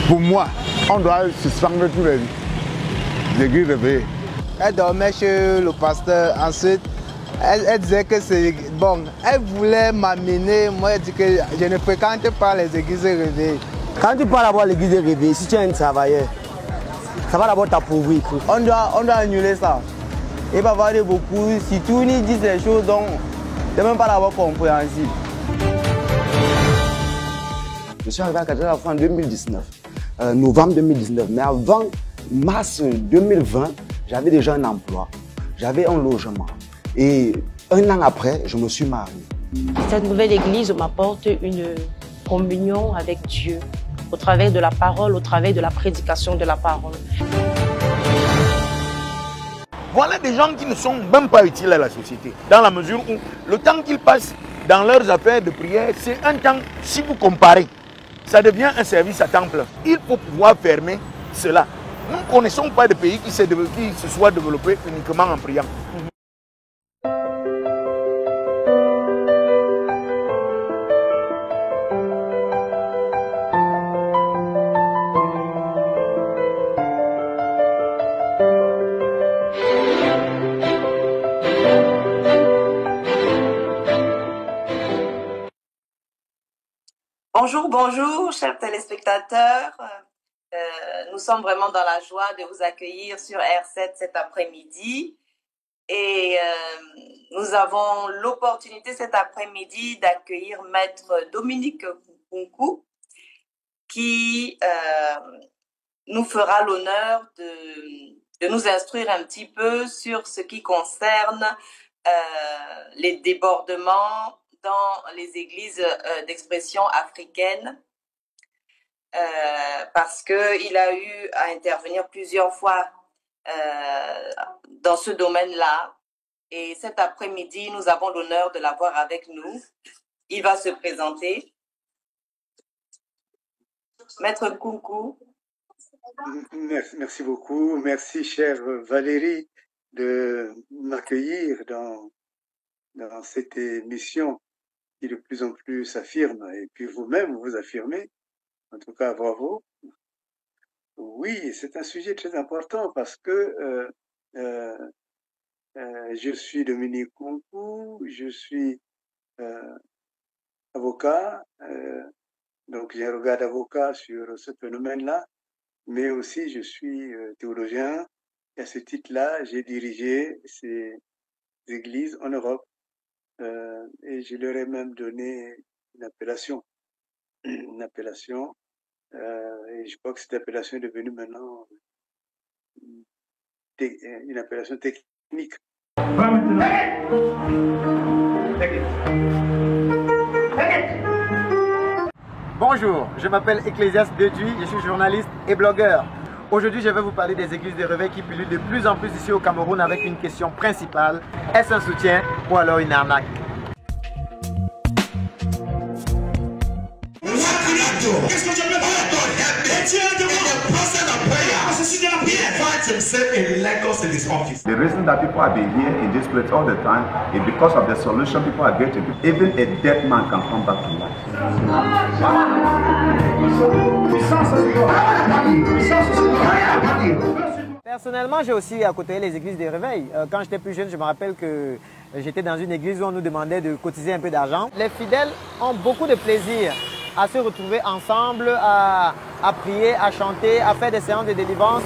Pour moi, on doit suspendre tous les églises réveillées. Elle dormait chez le pasteur. Ensuite, elle disait que c'est bon. Elle voulait m'amener. Moi, elle dit que je ne fréquente pas les églises réveillées. Quand tu parles d'abord l'église réveillée, si tu es un travailleur, ça va d'abord t'appauvrir. On doit annuler ça. Il va y avoir beaucoup. Si tout ils disent les choses, donc c'est même pas d'abord compréhensible. Je suis arrivé à Cathédrale en 2019, novembre 2019. Mais avant mars 2020, j'avais déjà un emploi, j'avais un logement. Et un an après, je me suis marié. Cette nouvelle église m'apporte une communion avec Dieu, au travers de la parole, au travers de la prédication de la parole. Voilà des gens qui ne sont même pas utiles à la société, dans la mesure où le temps qu'ils passent dans leurs affaires de prière, c'est un temps, si vous comparez, ça devient un service à temps plein. Il faut pouvoir fermer cela. Nous ne connaissons pas de pays qui se soient développés uniquement en priant. Bonjour, bonjour, chers téléspectateurs. Nous sommes vraiment dans la joie de vous accueillir sur R7 cet après-midi. Et nous avons l'opportunité cet après-midi d'accueillir Maître Dominique Nkunku qui nous fera l'honneur de nous instruire un petit peu sur ce qui concerne les débordements dans les églises d'expression africaine, parce qu'il a eu à intervenir plusieurs fois dans ce domaine-là. Et cet après-midi, nous avons l'honneur de l'avoir avec nous. Il va se présenter. Maître Nkunku. Merci beaucoup. Merci, chère Valérie, de m'accueillir dans cette émission qui de plus en plus s'affirme. Et puis vous-même, vous affirmez. En tout cas, bravo. Oui, c'est un sujet très important parce que je suis Dominique Nkunku, je suis avocat, donc j'ai un regard d'avocat sur ce phénomène-là, mais aussi je suis théologien. Et à ce titre-là, j'ai dirigé ces églises en Europe et je leur ai même donné une appellation. Et je crois que cette appellation est devenue maintenant une appellation technique. Bonjour, je m'appelle Ecclésias Deduy, je suis journaliste et blogueur. Aujourd'hui, je vais vous parler des églises de réveil qui pullulent de plus en plus ici au Cameroun avec une question principale. Est-ce un soutien ou alors une arnaque? Qu'est-ce que je peux faire? Dieu demande process of prayer. Finds himself in Lagos in his office. The reason that people are being here in this place all the time is because of the solution people are getting. Even a dead man can come back to life. Personnellement, j'ai aussi à côté les églises de réveil. Quand j'étais plus jeune, je me rappelle que j'étais dans une église où on nous demandait de cotiser un peu d'argent. Les fidèles ont beaucoup de plaisir à se retrouver ensemble, à prier, à chanter, à faire des séances de délivrance.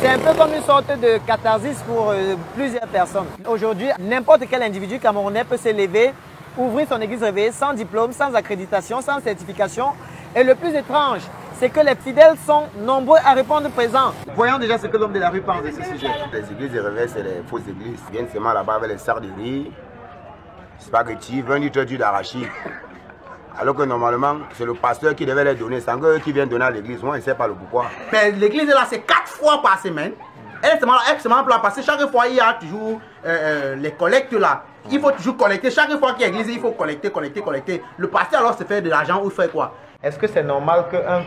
C'est un peu comme une sorte de catharsis pour plusieurs personnes. Aujourd'hui, n'importe quel individu camerounais peut se lever, ouvrir son église réveillée sans diplôme, sans accréditation, sans certification. Et le plus étrange, c'est que les fidèles sont nombreux à répondre présent. Voyons déjà ce que l'homme de la rue pense de ce sujet. Les églises de réveil, c'est les fausses églises. Ils viennent seulement là-bas avec les sarres de riz, spaghettis, 20 litres d'huile d'arachide. Alors que normalement, c'est le pasteur qui devait les donner. C'est eux qui viennent donner à l'église. Moi, je ne sais pas le pourquoi. Mais l'église est là, c'est 4 fois par semaine. Elle est seulement là parce que chaque fois, il y a toujours les collectes là. Il faut toujours collecter. Chaque fois qu'il y a l'église, il faut collecter. Le pasteur alors se fait de l'argent ou fait quoi? Est-ce que c'est normal qu'un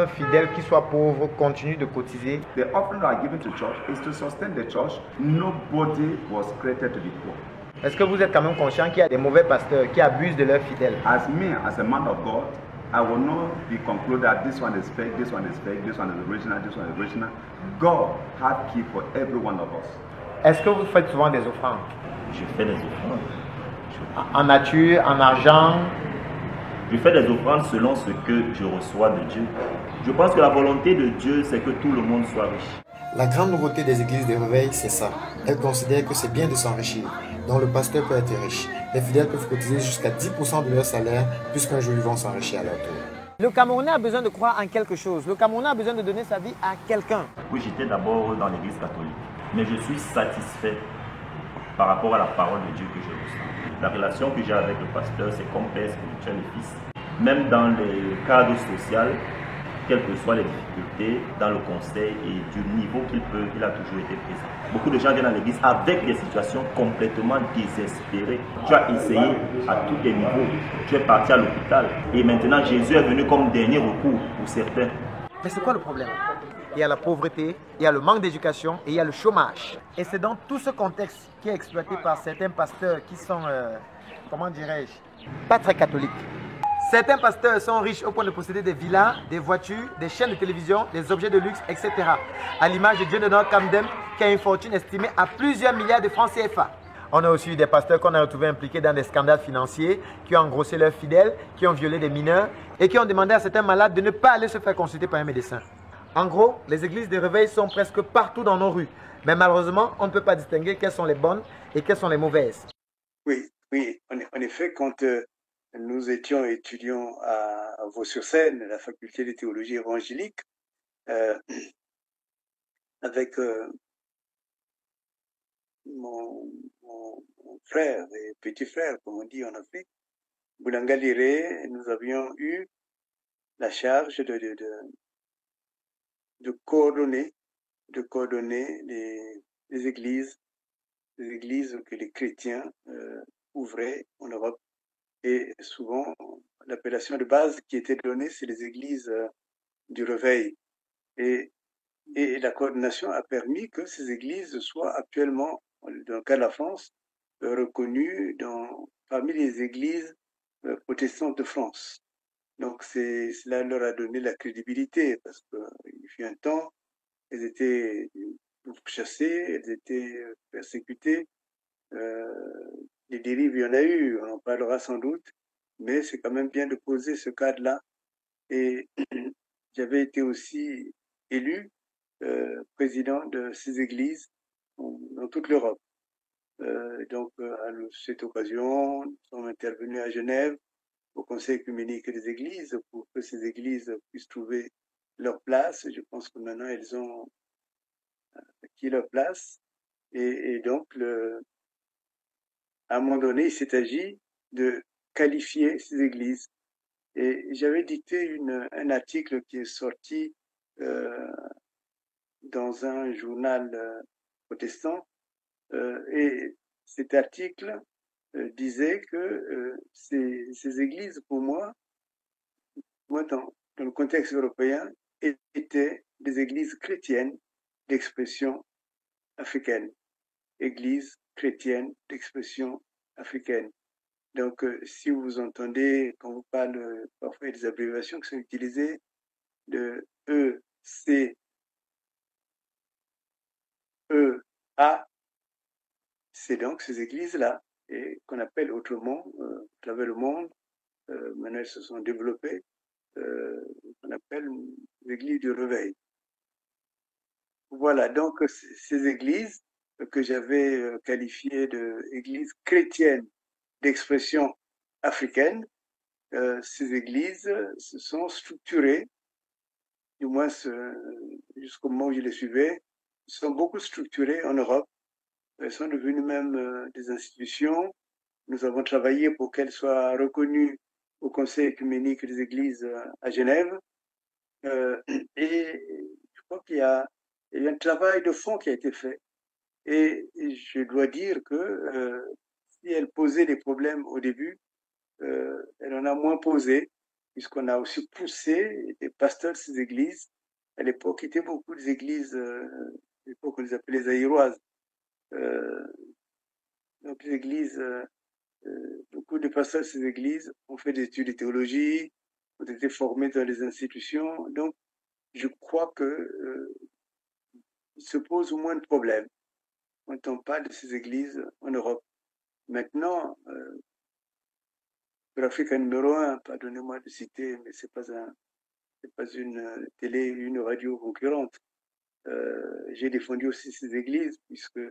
fidèle qui soit pauvre continue de cotiser? The offering that are given to church is to sustain the church. Nobody was created to be poor. Est-ce que vous êtes quand même conscient qu'il y a des mauvais pasteurs qui abusent de leurs fidèles? As me, as a man of God, I will not be conclude that this one is fake, this one is fake, this one is original, this one is original. God has key for every one of us. Est-ce que vous faites souvent des offrandes? Je fais des offrandes. En nature, en argent? Je fais des offrandes selon ce que je reçois de Dieu. Je pense que la volonté de Dieu, c'est que tout le monde soit riche. La grande nouveauté des églises de réveil, c'est ça. Elles considèrent que c'est bien de s'enrichir. Donc le pasteur peut être riche. Les fidèles peuvent cotiser jusqu'à 10% de leur salaire, puisqu'un jour ils vont s'enrichir à leur tour. Le Camerounais a besoin de croire en quelque chose. Le Camerounais a besoin de donner sa vie à quelqu'un. Oui, j'étais d'abord dans l'église catholique. Mais je suis satisfait par rapport à la parole de Dieu que je ressens. La relation que j'ai avec le pasteur, c'est comme père spirituel et fils. Même dans les cadres sociaux, quelles que soient les difficultés, dans le conseil et du niveau qu'il peut, il a toujours été présent. Beaucoup de gens viennent à l'église avec des situations complètement désespérées. Tu as essayé à tous les niveaux, tu es parti à l'hôpital et maintenant Jésus est venu comme dernier recours pour certains. Mais c'est quoi le problème? Il y a la pauvreté, il y a le manque d'éducation et il y a le chômage. Et c'est dans tout ce contexte qui est exploité par certains pasteurs qui sont, comment dirais-je, pas très catholiques. Certains pasteurs sont riches au point de posséder des villas, des voitures, des chaînes de télévision, des objets de luxe, etc. À l'image de John Camden qui a une fortune estimée à plusieurs milliards de francs CFA. On a aussi eu des pasteurs qu'on a retrouvés impliqués dans des scandales financiers, qui ont engrossé leurs fidèles, qui ont violé des mineurs et qui ont demandé à certains malades de ne pas aller se faire consulter par un médecin. En gros, les églises de réveil sont presque partout dans nos rues. Mais malheureusement, on ne peut pas distinguer quelles sont les bonnes et quelles sont les mauvaises. Oui, en effet, quand nous étions étudiants à Vaux-sur-Seine, la faculté de théologie évangélique, avec mon frère et petit frère, comme on dit en Afrique, Boulanga Liré, nous avions eu la charge de coordonner les églises que les chrétiens ouvraient en Europe. Et souvent, l'appellation de base qui était donnée, c'est les églises du réveil. Et la coordination a permis que ces églises soient actuellement, dans le cas de la France, reconnues parmi les églises protestantes de France. Donc, cela leur a donné la crédibilité, parce qu'il fut un temps, elles étaient chassées, elles étaient persécutées. Les dérives, il y en a eu, on en parlera sans doute, mais c'est quand même bien de poser ce cadre-là. Et j'avais été aussi élu président de ces églises dans toute l'Europe. Donc, à cette occasion, nous sommes intervenus à Genève, au Conseil œcuménique des églises, pour que ces églises puissent trouver leur place. Je pense que maintenant, elles ont acquis leur place. Et donc, à un moment donné, il s'est agi de qualifier ces églises. Et j'avais dicté un article qui est sorti dans un journal protestant. Et cet article disait que ces églises, pour moi dans le contexte européen, étaient des églises chrétiennes d'expression africaine. Églises chrétiennes d'expression africaine. Donc, si vous entendez, quand on parle parfois des abréviations qui sont utilisées, de ECEA, c'est donc ces églises-là, et qu'on appelle autrement, à travers le monde, maintenant elles se sont développées, qu'on appelle les églises du réveil. Voilà, donc ces églises que j'avais qualifiées d'églises chrétiennes d'expression africaine, ces églises se sont structurées, du moins jusqu'au moment où je les suivais, sont beaucoup structurées en Europe. Elles sont devenues même des institutions. Nous avons travaillé pour qu'elles soient reconnues au Conseil œcuménique des églises à Genève. Et je crois qu'il y a un travail de fond qui a été fait. Et je dois dire que si elle posait des problèmes au début, elle en a moins posé, puisqu'on a aussi poussé des pasteurs de ces églises. À l'époque, il y avait beaucoup des églises, à l'époque on les appelait les aïroises. Donc les églises, beaucoup de pasteurs de ces églises ont fait des études de théologie, ont été formés dans les institutions. Donc, je crois que il se pose moins de problèmes quand on parle de ces églises en Europe. Maintenant, l'Africain numéro 1, pardonnez-moi de citer, mais c'est pas une télé, une radio concurrente. J'ai défendu aussi ces églises puisque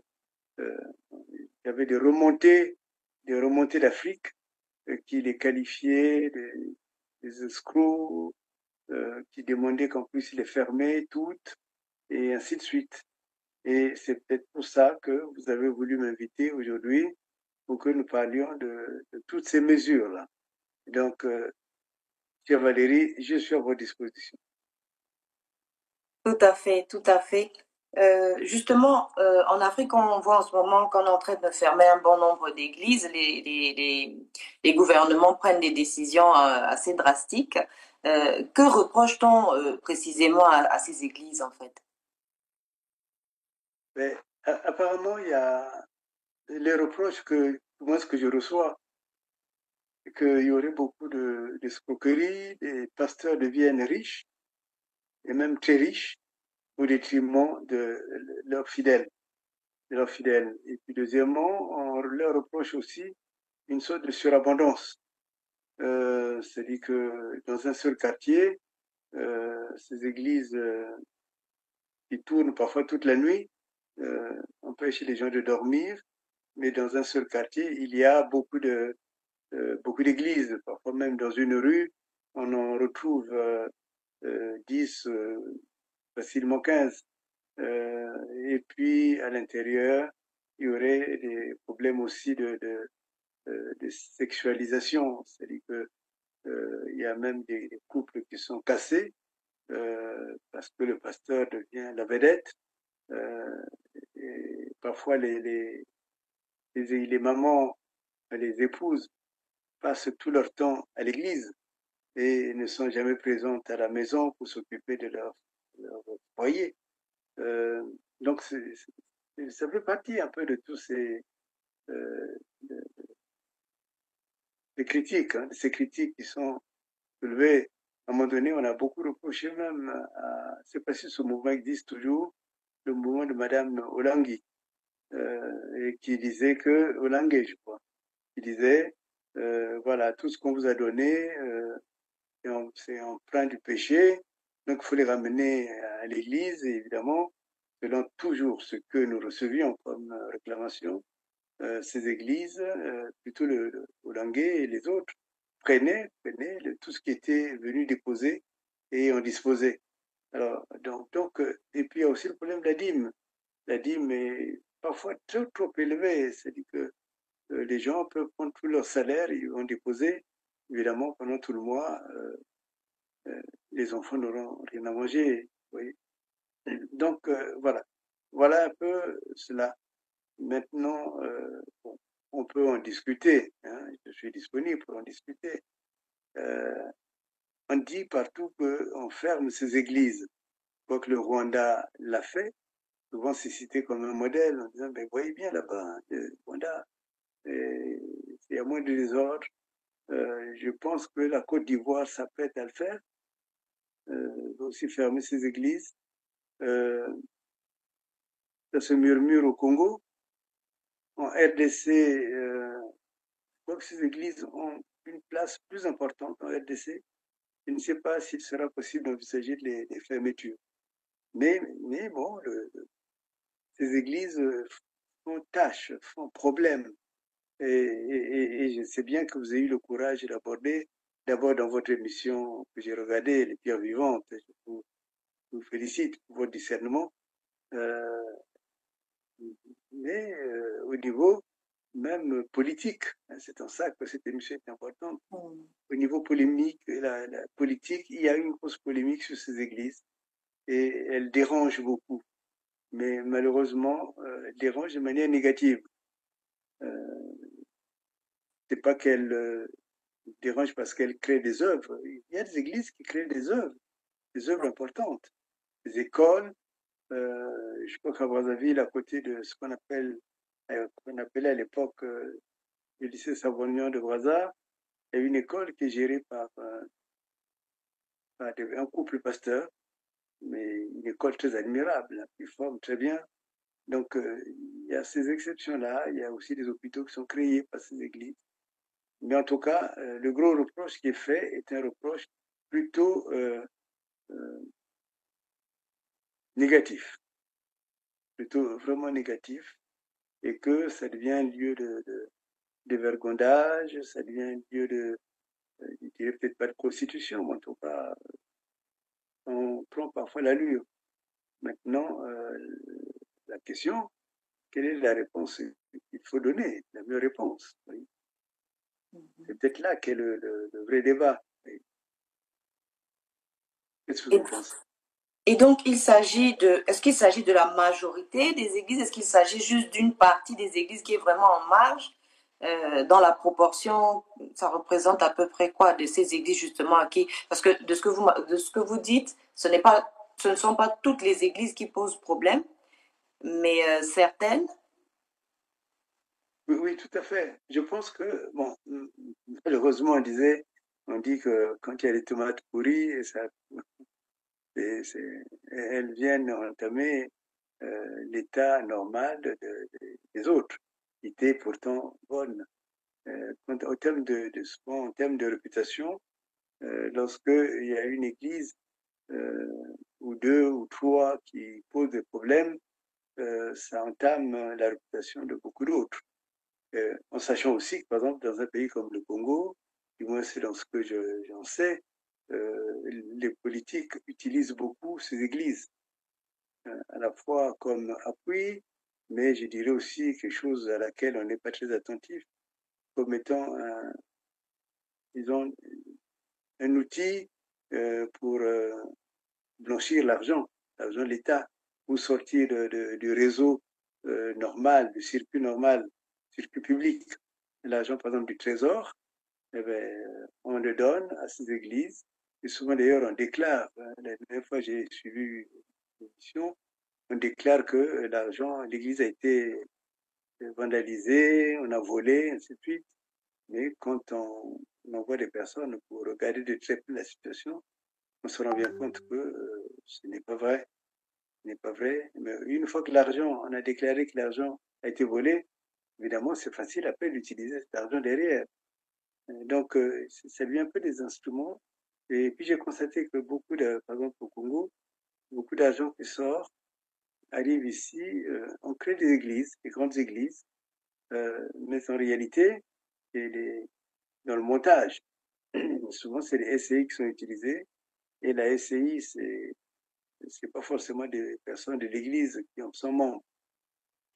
il y avait des remontées d'Afrique qui les qualifiaient des escrocs, qui demandaient qu'en puisse les fermer toutes, et ainsi de suite. Et c'est peut-être pour ça que vous avez voulu m'inviter aujourd'hui pour que nous parlions de toutes ces mesures-là. Donc, chère Valérie, je suis à votre disposition. Tout à fait, tout à fait. Justement, en Afrique, on voit en ce moment qu'on est en train de fermer un bon nombre d'églises. Les gouvernements prennent des décisions assez drastiques. Que reproche-t-on précisément à ces églises, en fait? Mais, apparemment, il y a les reproches que je reçois, qu'il y aurait beaucoup d'escroqueries, des pasteurs deviennent riches, et même très riches, au détriment de leurs fidèles. Et puis deuxièmement, on leur reproche aussi une sorte de surabondance. C'est-à-dire que dans un seul quartier, ces églises qui tournent parfois toute la nuit empêchent les gens de dormir, mais dans un seul quartier, il y a beaucoup d'églises, parfois même dans une rue, on en retrouve 10, facilement 15. Et puis à l'intérieur, il y aurait des problèmes aussi de sexualisation, c'est-à-dire que il y a même des couples qui sont cassés parce que le pasteur devient la vedette. Et parfois les mamans, les épouses passent tout leur temps à l'église et ne sont jamais présentes à la maison pour s'occuper de leur foyer. Donc ça fait partie un peu de tous ces critiques, ces critiques qui sont soulevées. À un moment donné, on a beaucoup reproché même à, je ne sais pas si ce mouvement existe toujours, le mouvement de Madame Olangui, et qui disait que, Olangui, je crois, qui disait, voilà, tout ce qu'on vous a donné, c'est emprunt du péché, donc il faut les ramener à l'église, et évidemment, selon toujours ce que nous recevions comme réclamation, ces églises, plutôt le Olangui et les autres, prenaient tout ce qui était venu déposer et en disposaient. Alors, donc, et puis il y a aussi le problème de la dîme. La dîme est parfois trop élevée, c'est-à-dire que les gens peuvent prendre tout leur salaire, ils vont déposer, évidemment, pendant tout le mois, les enfants n'auront rien à manger. Vous voyez. Donc, voilà un peu cela. Maintenant, on peut en discuter, hein, je suis disponible pour en discuter. On dit partout qu'on ferme ces églises. Quoique le Rwanda l'a fait, souvent c'est cité comme un modèle en disant, mais voyez bien là-bas, le Rwanda, il y a moins de désordre. Je pense que la Côte d'Ivoire s'apprête à le faire, aussi fermer ses églises. Ça se murmure au Congo. En RDC, je crois que ces églises ont une place plus importante en RDC. Je ne sais pas s'il sera possible d'envisager les fermetures. Mais bon, ces églises font tâche, font problème. Et je sais bien que vous avez eu le courage d'aborder, d'abord dans votre émission que j'ai regardée, Les Pierres Vivantes. Je vous félicite pour votre discernement. Mais au niveau même politique, hein, c'est en ça que cette émission est importante. Au niveau polémique, la politique, il y a une grosse polémique sur ces églises et elle dérange beaucoup. Mais malheureusement, elle dérange de manière négative. C'est pas qu'elle dérange parce qu'elle crée des œuvres. Il y a des églises qui créent des œuvres importantes, des écoles. Je crois qu'à Brazzaville, à côté de ce qu'on appelait à l'époque le lycée Savognon de Brazza, il y a une école qui est gérée par un couple pasteur, mais une école très admirable, hein, qui forme très bien. Donc, il y a ces exceptions-là. Il y a aussi des hôpitaux qui sont créés par ces églises. Mais en tout cas, le gros reproche qui est fait est un reproche plutôt négatif, plutôt vraiment négatif, et que ça devient un lieu de vergondage, ça devient un lieu de, je dirais peut-être pas de prostitution, mais en tout cas, on prend parfois l'allure. Maintenant, la question, quelle est la réponse qu'il faut donner, la meilleure réponse, oui. C'est peut-être là qu'est le vrai débat. Oui. Qu'est-ce que vous en pensez? Et donc, est-ce qu'il s'agit de la majorité des églises? Est-ce qu'il s'agit juste d'une partie des églises qui est vraiment en marge? Dans la proportion, ça représente à peu près quoi de ces églises justement à qui? Parce que de ce que vous dites, ce ne sont pas toutes les églises qui posent problème, mais certaines. Oui, oui, tout à fait. Je pense que, bon, malheureusement, on dit que quand il y a des tomates pourries, elles viennent entamer l'état normal des autres, qui étaient pourtant bonnes. En termes en termes de réputation, lorsqu'il y a une église ou deux ou trois qui posent des problèmes, ça entame la réputation de beaucoup d'autres. En sachant aussi que, par exemple, dans un pays comme le Congo, du moins c'est dans ce que j'en sais, les politiques utilisent beaucoup ces églises, à la fois comme appui, mais je dirais aussi quelque chose à laquelle on n'est pas très attentif, comme étant disons, un outil pour blanchir l'argent de l'État, ou sortir du réseau normal, du circuit normal, circuit public. L'argent, par exemple, du Trésor, eh bien, on le donne à ces églises. Et souvent, d'ailleurs, on déclare, la dernière fois j'ai suivi une émission, on déclare que l'argent, l'église a été vandalisée, on a volé, ainsi de suite. Mais quand on envoie des personnes pour regarder de très près la situation, on se rend bien compte que ce n'est pas vrai. Ce n'est pas vrai. Mais une fois que l'argent, on a déclaré que l'argent a été volé, évidemment, c'est facile après d'utiliser cet argent derrière. Donc, ça devient un peu des instruments. Et puis, j'ai constaté que par exemple au Congo, beaucoup d'argent qui sort arrive ici, on crée des églises, des grandes églises, mais en réalité, dans le montage, souvent c'est les SCI qui sont utilisés, et la SCI, c'est pas forcément des personnes de l'église qui en sont membres.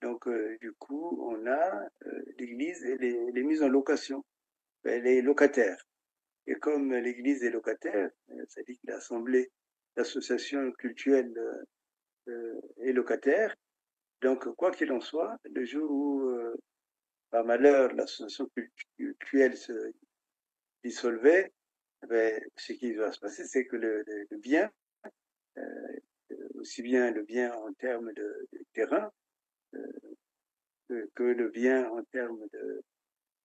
Donc, du coup, on a l'église et les mises en location, les locataires. Et comme l'église est locataire, ça dit que l'assemblée, l'association culturelle est locataire. Donc, quoi qu'il en soit, le jour où, par malheur, l'association culturelle se dissolvait, ce qui va se passer, c'est que le bien, aussi bien le bien en termes de terrain que le bien en termes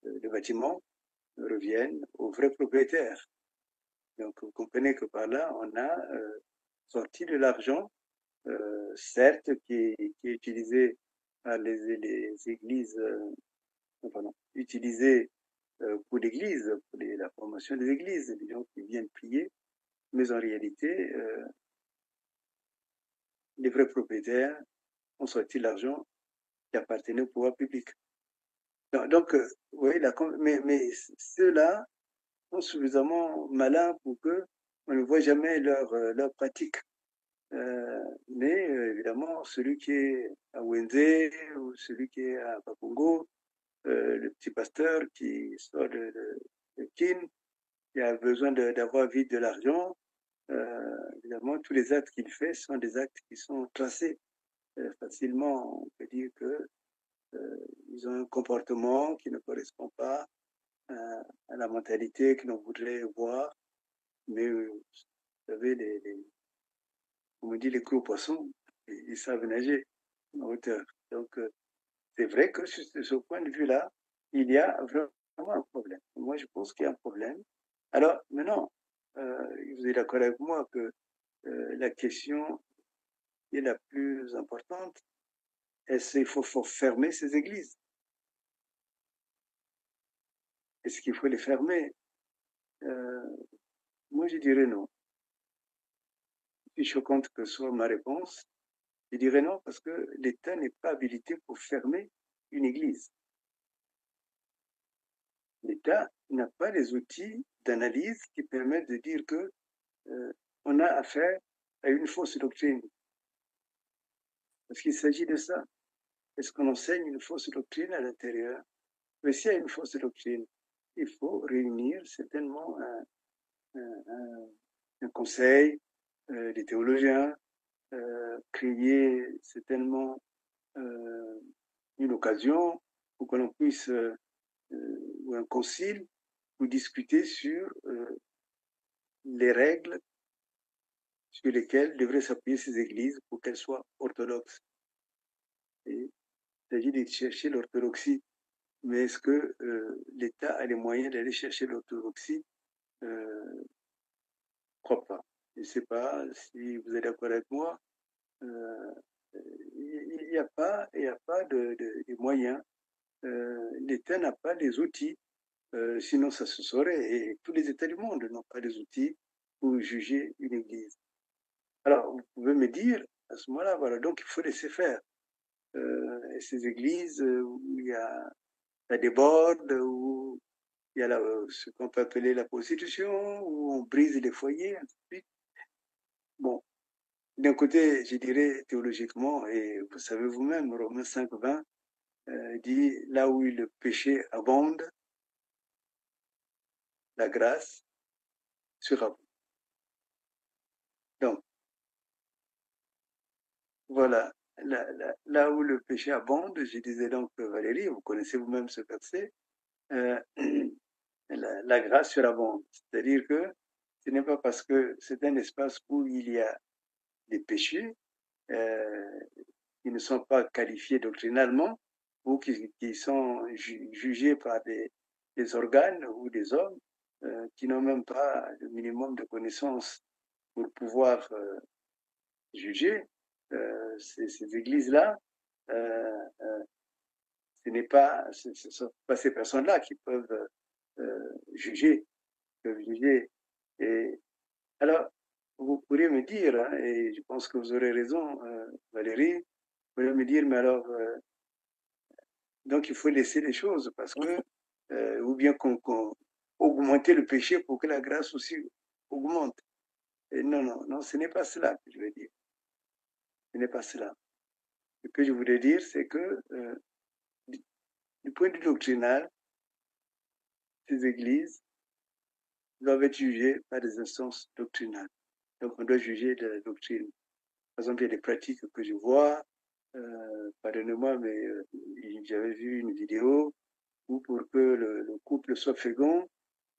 de bâtiments, reviennent aux vrais propriétaires. Donc, vous comprenez que par là, on a sorti de l'argent, certes, qui est utilisé par les églises, utilisé pour l'église, pour la formation des églises, des gens qui viennent prier, mais en réalité, les vrais propriétaires ont sorti l'argent qui appartenait au pouvoir public. Donc, oui, mais ceux-là sont suffisamment malins pour que on ne voit jamais leur pratique. Mais évidemment, celui qui est à Wenzé ou celui qui est à Bakongo, le petit pasteur qui sort de Kin, qui a besoin d'avoir vite de l'argent, évidemment, tous les actes qu'il fait sont des actes qui sont tracés facilement. On peut dire que ils ont un comportement qui ne correspond pas à la mentalité que l'on voudrait voir. Mais vous savez, on me dit les gros poissons, ils savent nager en hauteur. Donc, c'est vrai que sur ce point de vue-là, il y a vraiment un problème. Moi, je pense qu'il y a un problème. Alors, maintenant, vous êtes d'accord avec moi que la question qui est la plus importante, est-ce qu'il faut fermer ces églises? Est-ce qu'il faut les fermer? Moi, je dirais non. Si choquante que soit ma réponse, je dirais non parce que l'État n'est pas habilité pour fermer une église. L'État n'a pas les outils d'analyse qui permettent de dire que on a affaire à une fausse doctrine. Parce qu'il s'agit de ça. Est-ce qu'on enseigne une fausse doctrine à l'intérieur? Mais s'il y a une fausse doctrine, il faut réunir certainement un conseil des théologiens, créer certainement une occasion pour que l'on puisse, ou un concile, pour discuter sur les règles sur lesquelles devraient s'appuyer ces églises pour qu'elles soient orthodoxes. Et il s'agit de chercher l'orthodoxie. Mais est-ce que l'État a les moyens d'aller chercher l'orthodoxie? Je ne crois pas. Je ne sais pas si vous êtes d'accord avec moi. Il n'y a pas de moyens. L'État n'a pas les outils, sinon ça se saurait. Et tous les États du monde n'ont pas les outils pour juger une église. Alors, vous pouvez me dire, à ce moment-là, voilà, donc il faut laisser faire. Et ces églises où il y a la déborde, où il y a ce qu'on peut appeler la prostitution, où on brise les foyers, ainsi de suite. Bon, d'un côté, je dirais théologiquement, et vous savez vous-même, Romains 5,20 dit là où le péché abonde, la grâce surabonde. Donc, voilà, là où le péché abonde, je disais donc, Valérie, vous connaissez vous-même ce verset, la grâce surabonde. C'est-à-dire que ce n'est pas parce que c'est un espace où il y a des péchés qui ne sont pas qualifiés doctrinalement ou qui sont jugés par des organes ou des hommes qui n'ont même pas le minimum de connaissances pour pouvoir juger. Ces églises-là, ce ne sont pas ces personnes-là qui peuvent juger. Et alors, vous pourriez me dire, hein, et je pense que vous aurez raison, Valérie, vous pourriez me dire, mais alors, donc il faut laisser les choses parce que, ou bien augmenter le péché pour que la grâce aussi augmente. Et non, ce n'est pas cela que je veux dire. Ce n'est pas cela. Ce que je voulais dire, c'est que du point de vue doctrinal, ces églises doivent être jugées par des instances doctrinales. Donc, on doit juger de la doctrine. Par exemple, il y a des pratiques que je vois, pardonnez-moi, mais j'avais vu une vidéo où pour que le couple soit fécond,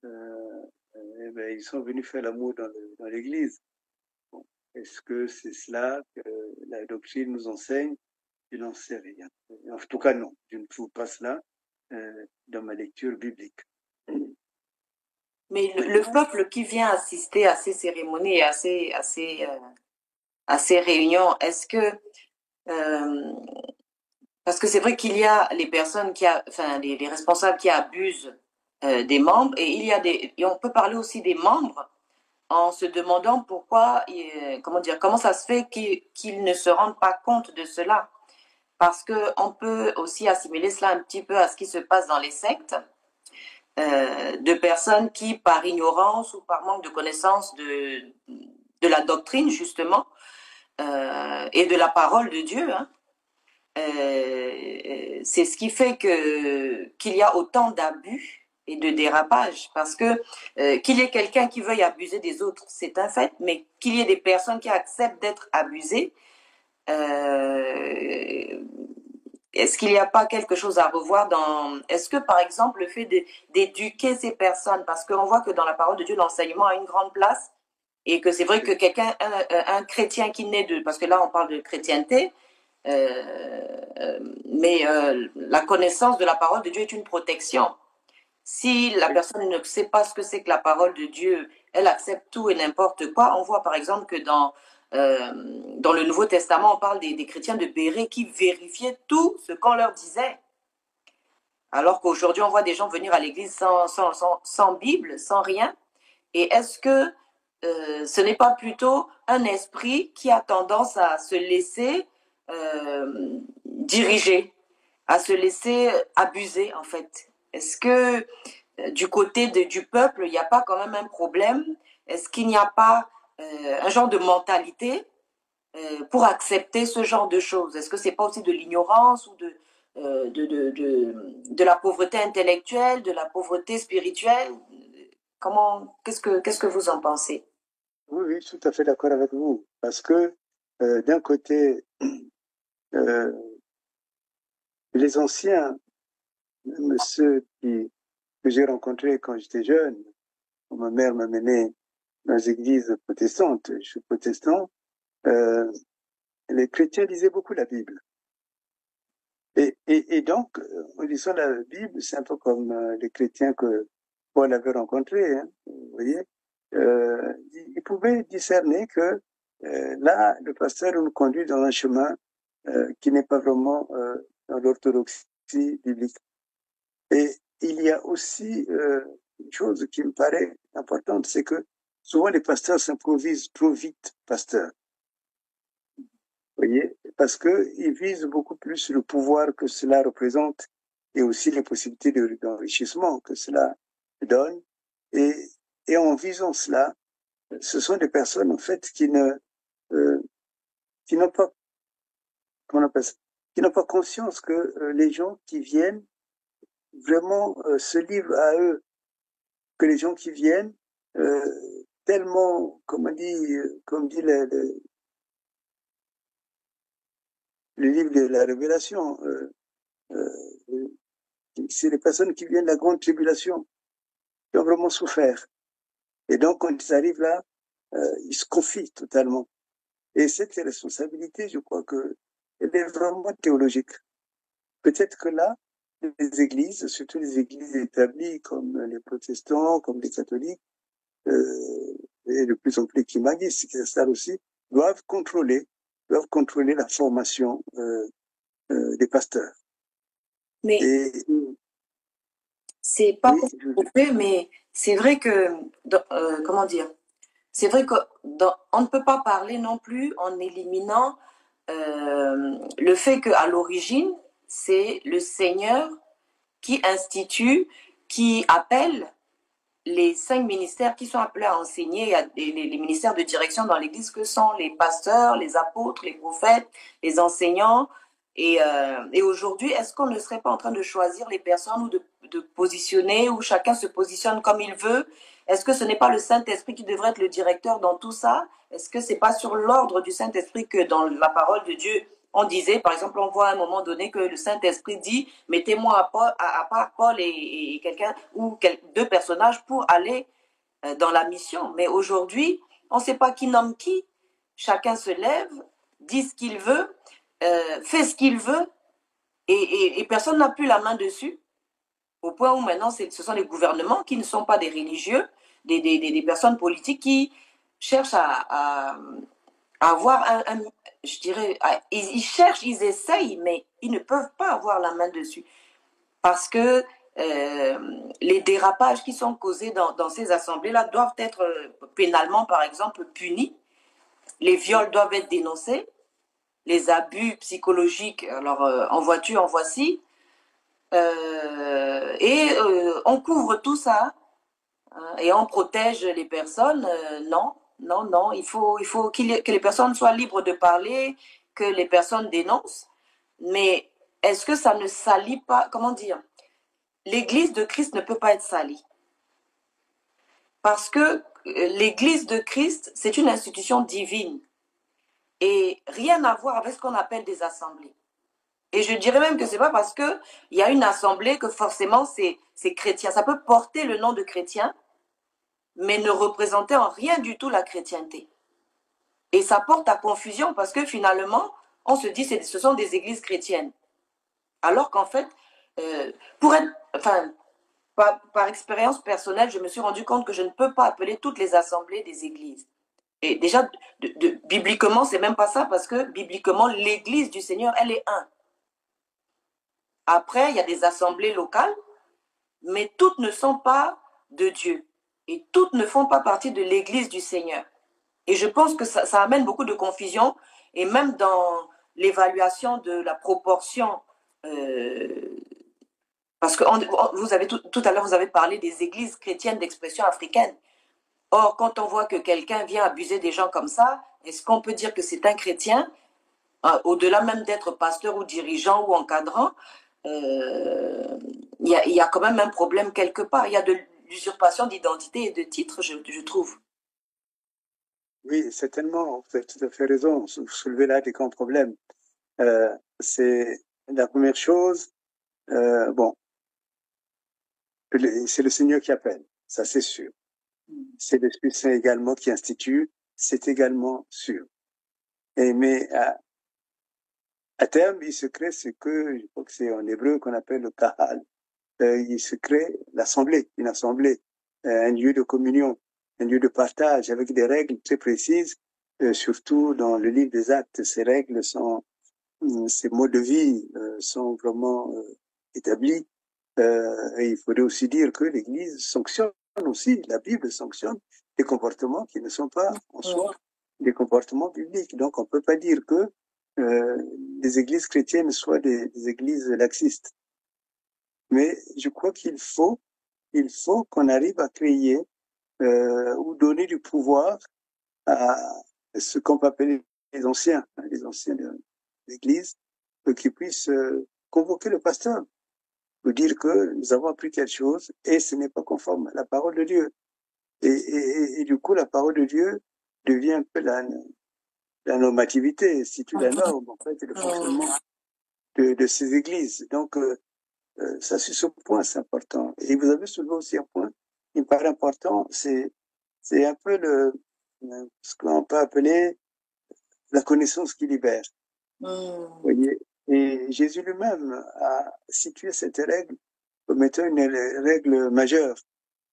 ils sont venus faire l'amour dans l'église. Bon. Est-ce que c'est cela que la doctrine nous enseigne? Je n'en sais rien. En tout cas, non. Je ne trouve pas cela dans ma lecture biblique. Mais le peuple qui vient assister à ces cérémonies et à ces réunions, est-ce que... parce que c'est vrai qu'il y a les personnes les responsables qui abusent des membres et et on peut parler aussi des membres en se demandant pourquoi, comment ça se fait qu'ils ne se rendent pas compte de cela. Parce qu'on peut aussi assimiler cela un petit peu à ce qui se passe dans les sectes, de personnes qui, par ignorance ou par manque de connaissance de la doctrine, justement, et de la parole de Dieu, hein, c'est ce qui fait qu'il y a autant d'abus et de dérapages. Parce que qu'il y ait quelqu'un qui veuille abuser des autres, c'est un fait, mais qu'il y ait des personnes qui acceptent d'être abusées, est-ce qu'il n'y a pas quelque chose à revoir est-ce que, par exemple, le fait d'éduquer ces personnes, parce qu'on voit que dans la parole de Dieu, l'enseignement a une grande place, et que c'est vrai que un chrétien qui naît parce que là, on parle de chrétienté, mais la connaissance de la parole de Dieu est une protection. Si la personne ne sait pas ce que c'est que la parole de Dieu, elle accepte tout et n'importe quoi. On voit par exemple que dans le Nouveau Testament, on parle des chrétiens de Bérée qui vérifiaient tout ce qu'on leur disait. Alors qu'aujourd'hui, on voit des gens venir à l'église sans Bible, sans rien. Et est-ce que ce n'est pas plutôt un esprit qui a tendance à se laisser diriger, à se laisser abuser en fait? Est-ce que du côté du peuple, il n'y a pas quand même un problème? Est-ce qu'il n'y a pas un genre de mentalité pour accepter ce genre de choses? Est-ce que c'est pas aussi de l'ignorance ou de la pauvreté intellectuelle, de la pauvreté spirituelle? Qu'est-ce que vous en pensez? Oui, oui, tout à fait d'accord avec vous. Parce que d'un côté, les anciens, même ceux que j'ai rencontrés quand j'étais jeune, quand ma mère m'a mené dans les églises protestantes, je suis protestant, les chrétiens lisaient beaucoup la Bible. Et donc, en lisant la Bible, c'est un peu comme les chrétiens que Paul avait rencontrés, hein, vous voyez, ils pouvaient discerner que là, le pasteur nous conduit dans un chemin qui n'est pas vraiment dans l'orthodoxie biblique. Et il y a aussi une chose qui me paraît importante, c'est que souvent les pasteurs s'improvisent trop vite, pasteurs. Vous voyez, parce qu'ils visent beaucoup plus le pouvoir que cela représente et aussi les possibilités d'enrichissement que cela donne. Et en visant cela, ce sont des personnes en fait qui n'ont pas, comment on appelle ça, qui n'ont pas conscience que les gens qui viennent vraiment se livrent à eux, que les gens qui viennent tellement, comme dit le livre de la Révélation, c'est les personnes qui viennent de la grande tribulation, qui ont vraiment souffert. Et donc, quand ils arrivent là, ils se confient totalement. Et cette responsabilité, je crois que elle est vraiment théologique. Peut-être que là, les églises, surtout les églises établies comme les protestants, comme les catholiques, et de plus en plus les kimagistes qui s'installent aussi, doivent contrôler la formation des pasteurs. Mais c'est pas pour couper, mais c'est vrai que comment dire, c'est vrai qu'on ne peut pas parler non plus en éliminant le fait qu'à l'origine, c'est le Seigneur qui institue, qui appelle les 5 ministères qui sont appelés à enseigner, les ministères de direction dans l'Église, que sont les pasteurs, les apôtres, les prophètes, les enseignants. Et aujourd'hui, est-ce qu'on ne serait pas en train de choisir les personnes ou de positionner, où chacun se positionne comme il veut? Est-ce que ce n'est pas le Saint-Esprit qui devrait être le directeur dans tout ça? Est-ce que ce n'est pas sur l'ordre du Saint-Esprit que dans la parole de Dieu, on disait, par exemple, on voit à un moment donné que le Saint-Esprit dit, mettez-moi à part Paul et quelqu'un ou 2 personnages pour aller dans la mission. Mais aujourd'hui, on ne sait pas qui nomme qui. Chacun se lève, dit ce qu'il veut, fait ce qu'il veut, et personne n'a plus la main dessus. Au point où maintenant, ce sont les gouvernements qui ne sont pas des religieux, des personnes politiques qui cherchent à avoir je dirais, ils cherchent, ils essayent, mais ils ne peuvent pas avoir la main dessus. Parce que les dérapages qui sont causés dans ces assemblées-là doivent être pénalement, par exemple, punis. Les viols doivent être dénoncés. Les abus psychologiques, alors en voiture, en voici. On couvre tout ça et on protège les personnes. Non, il faut que les personnes soient libres de parler, que les personnes dénoncent. Mais est-ce que ça ne salit pas, comment dire, l'Église de Christ ne peut pas être salie. Parce que l'Église de Christ, c'est une institution divine. Et rien à voir avec ce qu'on appelle des assemblées. Et je dirais même que ce n'est pas parce qu'il y a une assemblée que forcément c'est chrétien. Ça peut porter le nom de chrétien, mais ne représenter en rien du tout la chrétienté. Et ça porte à confusion parce que finalement, on se dit que ce sont des églises chrétiennes. Alors qu'en fait, par expérience personnelle, je me suis rendu compte que je ne peux pas appeler toutes les assemblées des églises. Et déjà, bibliquement, c'est même pas ça, parce que bibliquement, l'église du Seigneur, elle est un. Après, il y a des assemblées locales, mais toutes ne sont pas de Dieu. Et toutes ne font pas partie de l'église du Seigneur. Et je pense que ça amène beaucoup de confusion, et même dans l'évaluation de la proportion, parce que tout à l'heure, vous avez parlé des églises chrétiennes d'expression africaine. Or, quand on voit que quelqu'un vient abuser des gens comme ça, est-ce qu'on peut dire que c'est un chrétien, au-delà même d'être pasteur ou dirigeant ou encadrant, il y a quand même un problème quelque part. Il y a de l'usurpation d'identité et de titre, je trouve. Oui, certainement, vous avez tout à fait raison. Vous soulevez là des grands problèmes. C'est la première chose. Bon, c'est le Seigneur qui appelle, ça c'est sûr. C'est l'Esprit Saint également qui institue, c'est également sûr. Mais à terme, il se crée ce que, je crois que c'est en hébreu qu'on appelle le kahal. Il se crée l'assemblée, une assemblée, un lieu de communion, un lieu de partage avec des règles très précises, surtout dans le livre des Actes. Ces règles ces mots de vie sont vraiment établis. Et il faudrait aussi dire que l'Église sanctionne aussi, la Bible sanctionne des comportements qui ne sont pas en soi des comportements bibliques. Donc on ne peut pas dire que les églises chrétiennes soient des églises laxistes. Mais je crois qu'il faut qu'on arrive à créer ou donner du pouvoir à ce qu'on peut appeler les anciens de l'Église, qui puissent convoquer le pasteur pour dire que nous avons appris quelque chose et ce n'est pas conforme à la parole de Dieu. Et du coup, la parole de Dieu devient un peu la normativité, situe la norme, en fait, le fonctionnement de ces églises. Donc, ça, sur ce point, c'est important. Et vous avez soulevé aussi un point qui me paraît important, c'est un peu ce qu'on peut appeler la connaissance qui libère. Vous voyez? Et Jésus lui-même a situé cette règle comme étant une règle majeure.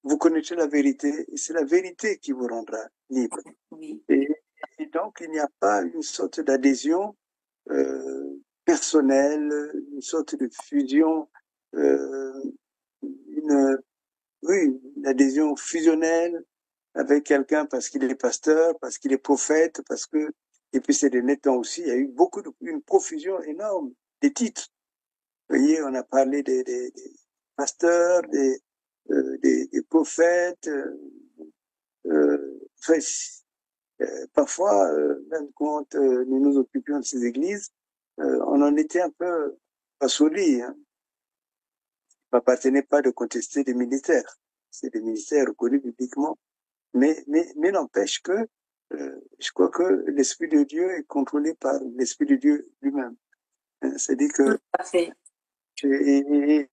Vous connaîtrez la vérité et c'est la vérité qui vous rendra libre. Et donc, il n'y a pas une sorte d'adhésion personnelle, une sorte de fusion, une adhésion fusionnelle avec quelqu'un parce qu'il est pasteur, parce qu'il est prophète, et puis ces derniers temps aussi, il y a eu une profusion énorme des titres. Vous voyez, on a parlé des pasteurs, des prophètes. Parfois, même quand nous nous occupions de ces églises, on en était un peu assourdis. Hein. Il m'appartenait pas de contester des militaires. C'est des militaires reconnus publiquement. Mais n'empêche que je crois que l'Esprit de Dieu est contrôlé par l'Esprit de Dieu lui-même. C'est-à-dire que et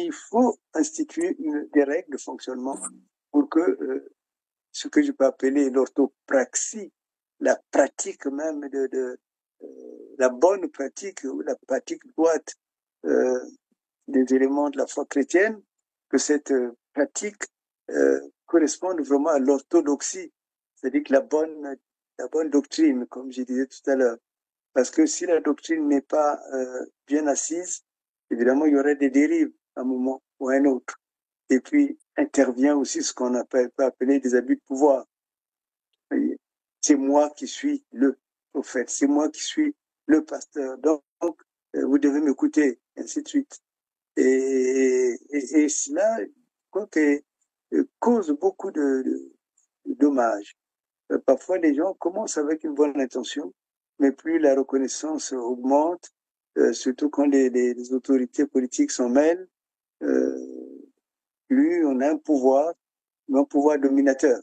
il faut instituer des règles de fonctionnement pour que ce que je peux appeler l'orthopraxie, la pratique même la bonne pratique ou la pratique droite des éléments de la foi chrétienne, que cette pratique corresponde vraiment à l'orthodoxie. C'est-à-dire que la bonne doctrine, comme je disais tout à l'heure. Parce que si la doctrine n'est pas bien assise, évidemment, il y aurait des dérives à un moment ou à un autre. Et puis, intervient aussi ce qu'on peut appeler des abus de pouvoir. C'est moi qui suis le prophète, c'est moi qui suis le pasteur. Donc, vous devez m'écouter, ainsi de suite. Et cela, je crois que cause beaucoup de dommages. Parfois, les gens commencent avec une bonne intention, mais plus la reconnaissance augmente, surtout quand les autorités politiques s'en mêlent, plus on a un pouvoir dominateur.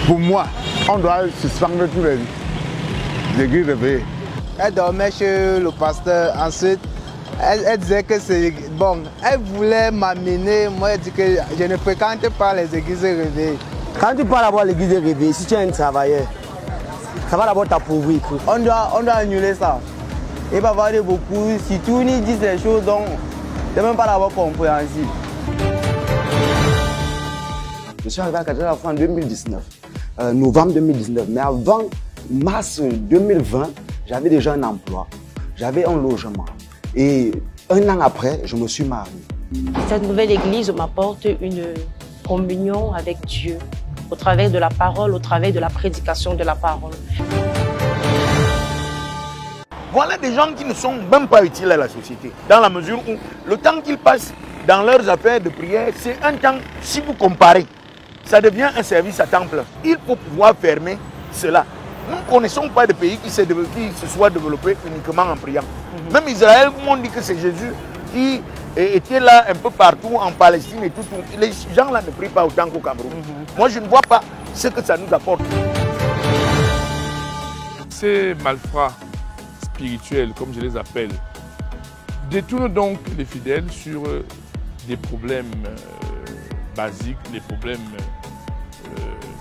Pour moi, on doit suspendre tous les églises réveillées. Elle dormait chez le pasteur, ensuite elle disait que c'est bon. Elle voulait m'amener, moi elle dit que je ne fréquente pas les églises réveillées. Quand tu parles d'abord l'église réveillée, si tu es un travailleur, ça va d'abord t'appauvrir. On doit annuler ça. Et pas parler beaucoup, si tout nous dit des choses dont C'est même pas d'avoir compréhensible. Je suis arrivé à Qatar en 2019, novembre 2019. Mais avant mars 2020, j'avais déjà un emploi, j'avais un logement. Et un an après, je me suis marié. Cette nouvelle église m'apporte une communion avec Dieu, au travers de la parole, au travers de la prédication de la parole. Voilà des gens qui ne sont même pas utiles à la société, dans la mesure où le temps qu'ils passent dans leurs affaires de prière, c'est un temps, si vous comparez, ça devient un service à temps plein. Il faut pouvoir fermer cela. Nous ne connaissons pas de pays qui se soit développé uniquement en priant. Même Israël, tout le monde dit que c'est Jésus qui était là un peu partout en Palestine et tout. Les gens là ne prient pas autant qu'au Cameroun. Moi, je ne vois pas ce que ça nous apporte. Ces malfrats spirituels, comme je les appelle, détournent donc les fidèles sur des problèmes basiques, des problèmes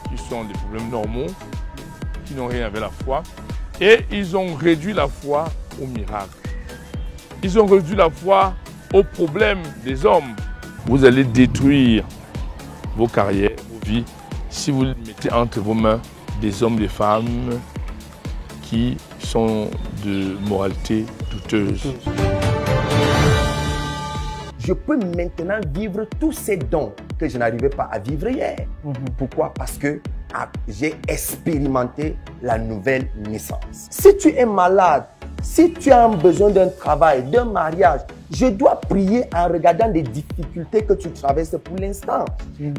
qui sont des problèmes normaux, qui n'ont rien avec la foi. Et ils ont réduit la foi au miracle. Ils ont réduit la foi aux problèmes des hommes. Vous allez détruire vos carrières, vos vies, si vous mettez entre vos mains des hommes, des femmes qui sont de moralité douteuse. Je peux maintenant vivre tous ces dons que je n'arrivais pas à vivre hier. Pourquoi? Parce que j'ai expérimenté la nouvelle naissance. Si tu es malade, si tu as besoin d'un travail, d'un mariage, je dois prier en regardant les difficultés que tu traverses pour l'instant.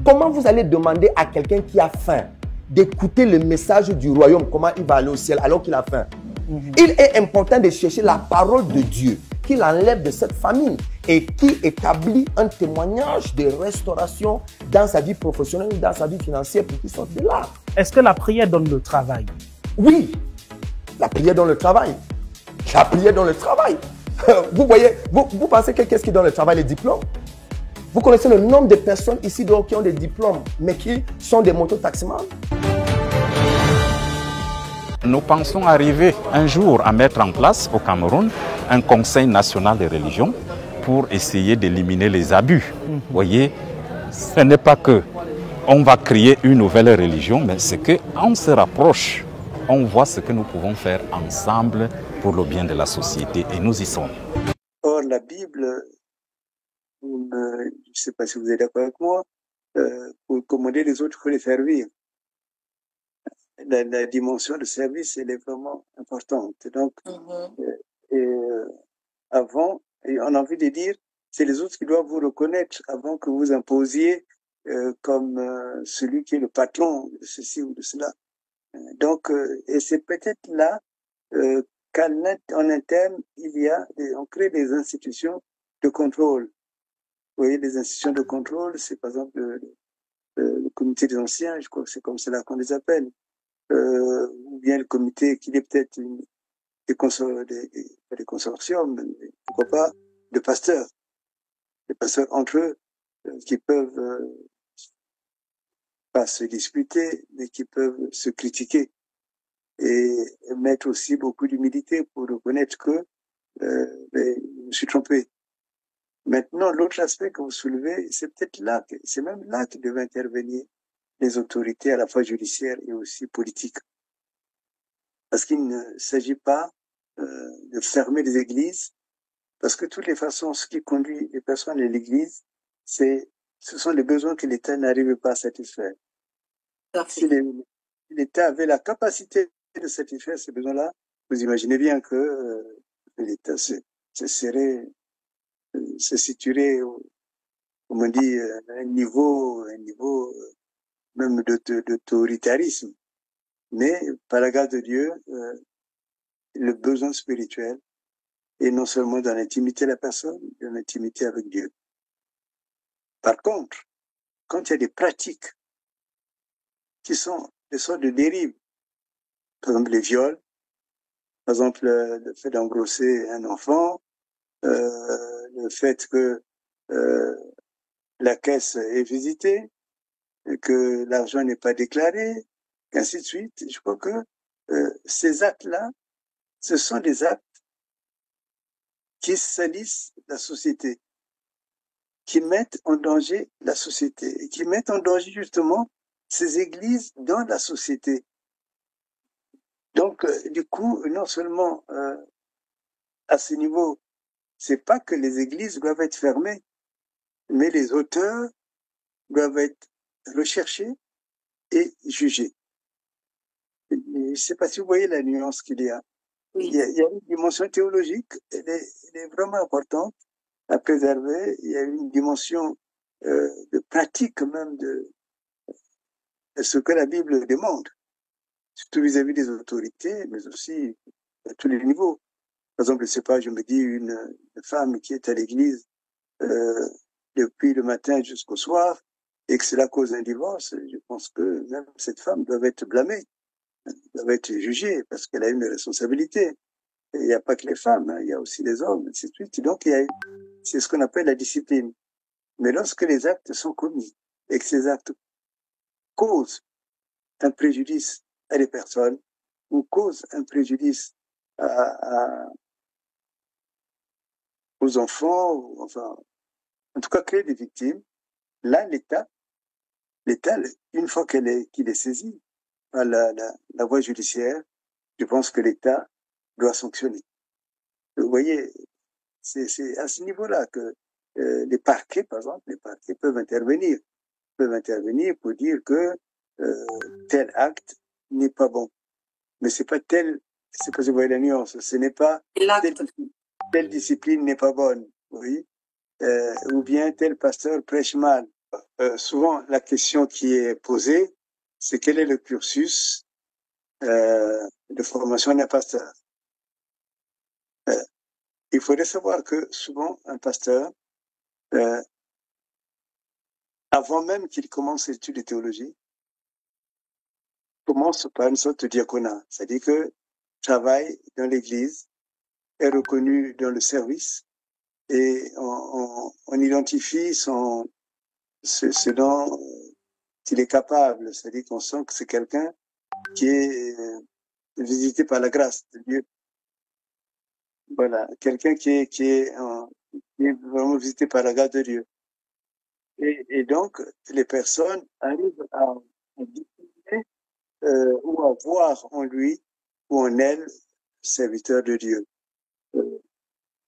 Comment vous allez demander à quelqu'un qui a faim d'écouter le message du royaume, comment il va aller au ciel alors qu'il a faim? Il est important de chercher la parole de Dieu qui l'enlève de cette famille et qui établit un témoignage de restauration dans sa vie professionnelle, dans sa vie financière pour qu'il sorte de là. Est-ce que la prière donne le travail? Oui, la prière donne le travail. La prière donne le travail. Vous voyez, vous pensez que qu'est-ce qui donne le travail? Les diplômes. Vous connaissez le nombre de personnes ici qui ont des diplômes, mais qui sont des mototaximans? Nous pensons arriver un jour à mettre en place au Cameroun un conseil national de religion pour essayer d'éliminer les abus. Vous voyez, ce n'est pas que on va créer une nouvelle religion, mais c'est qu'on se rapproche, on voit ce que nous pouvons faire ensemble pour le bien de la société et nous y sommes. Or, la Bible, je ne sais pas si vous êtes d'accord avec moi, pour commander les autres, il faut les servir. La dimension de service, elle est vraiment importante. Donc, avant, et on a envie de dire, c'est les autres qui doivent vous reconnaître avant que vous imposiez comme celui qui est le patron de ceci ou de cela. Donc, et c'est peut-être là qu'en interne, on crée des institutions de contrôle. Vous voyez, les institutions de contrôle, c'est par exemple le comité des anciens, je crois que c'est comme cela qu'on les appelle. Ou bien le comité qui est peut-être des consortiums, pourquoi pas, de pasteurs. Les pasteurs entre eux, qui peuvent pas se disputer, mais qui peuvent se critiquer. Et mettre aussi beaucoup d'humilité pour reconnaître que je me suis trompé. Maintenant, l'autre aspect que vous soulevez, c'est peut-être là, c'est même là que devaient intervenir les autorités à la fois judiciaires et aussi politiques. Parce qu'il ne s'agit pas de fermer les églises, parce que de toutes les façons, ce qui conduit les personnes à l'église, ce sont les besoins que l'État n'arrive pas à satisfaire. Si l'État avait la capacité de satisfaire ces besoins-là, vous imaginez bien que l'État se situerait, comme on dit, à un niveau même d'autoritarisme. Mais par la grâce de Dieu, le besoin spirituel est non seulement dans l'intimité de la personne, dans l'intimité avec Dieu. Par contre, quand il y a des pratiques qui sont des sortes de dérives, par exemple les viols, par exemple le fait d'engrosser un enfant, le fait que la caisse est visitée, que l'argent n'est pas déclaré, ainsi de suite. Je crois que ces actes-là, ce sont des actes qui salissent la société. qui mettent en danger la société et qui mettent en danger justement ces églises dans la société. Donc, du coup, non seulement à ce niveau, c'est pas que les églises doivent être fermées, mais les auteurs doivent être recherchés et jugés. Je ne sais pas si vous voyez la nuance qu'il y a. Il y a une dimension théologique, elle est vraiment importante à préserver. Il y a une dimension de pratique même de ce que la Bible demande, surtout vis-à-vis des autorités, mais aussi à tous les niveaux. Par exemple, je ne sais pas, je me dis une femme qui est à l'église depuis le matin jusqu'au soir et que cela cause un divorce, je pense que même cette femme doit être blâmée, doit être jugée parce qu'elle a une responsabilité. Et il n'y a pas que les femmes, hein, il y a aussi les hommes, ainsi de suite. Donc, c'est ce qu'on appelle la discipline. Mais lorsque les actes sont commis et que ces actes causent un préjudice à des personnes ou causent un préjudice aux enfants, ou, enfin, en tout cas créer des victimes, là, l'État, une fois qu'il est saisi par la voie judiciaire, je pense que l'État doit sanctionner. Vous voyez, c'est à ce niveau-là que les parquets, par exemple, les parquets peuvent intervenir pour dire que tel acte n'est pas bon. Mais c'est pas que vous voyez la nuance, ce n'est pas telle discipline n'est pas bonne, oui, ou bien tel pasteur prêche mal. Souvent, la question qui est posée, c'est quel est le cursus de formation d'un pasteur. Il faudrait savoir que souvent, un pasteur, avant même qu'il commence ses études de théologie, commence par une sorte de diaconat. C'est-à-dire que travail dans l'église est reconnu dans le service et on identifie ce dont il est capable. C'est-à-dire qu'on sent que c'est quelqu'un qui est visité par la grâce de Dieu. Voilà, quelqu'un qui est vraiment visité par la grâce de Dieu. Et donc, les personnes arrivent à distinguer ou à voir en lui ou en elle serviteur de Dieu.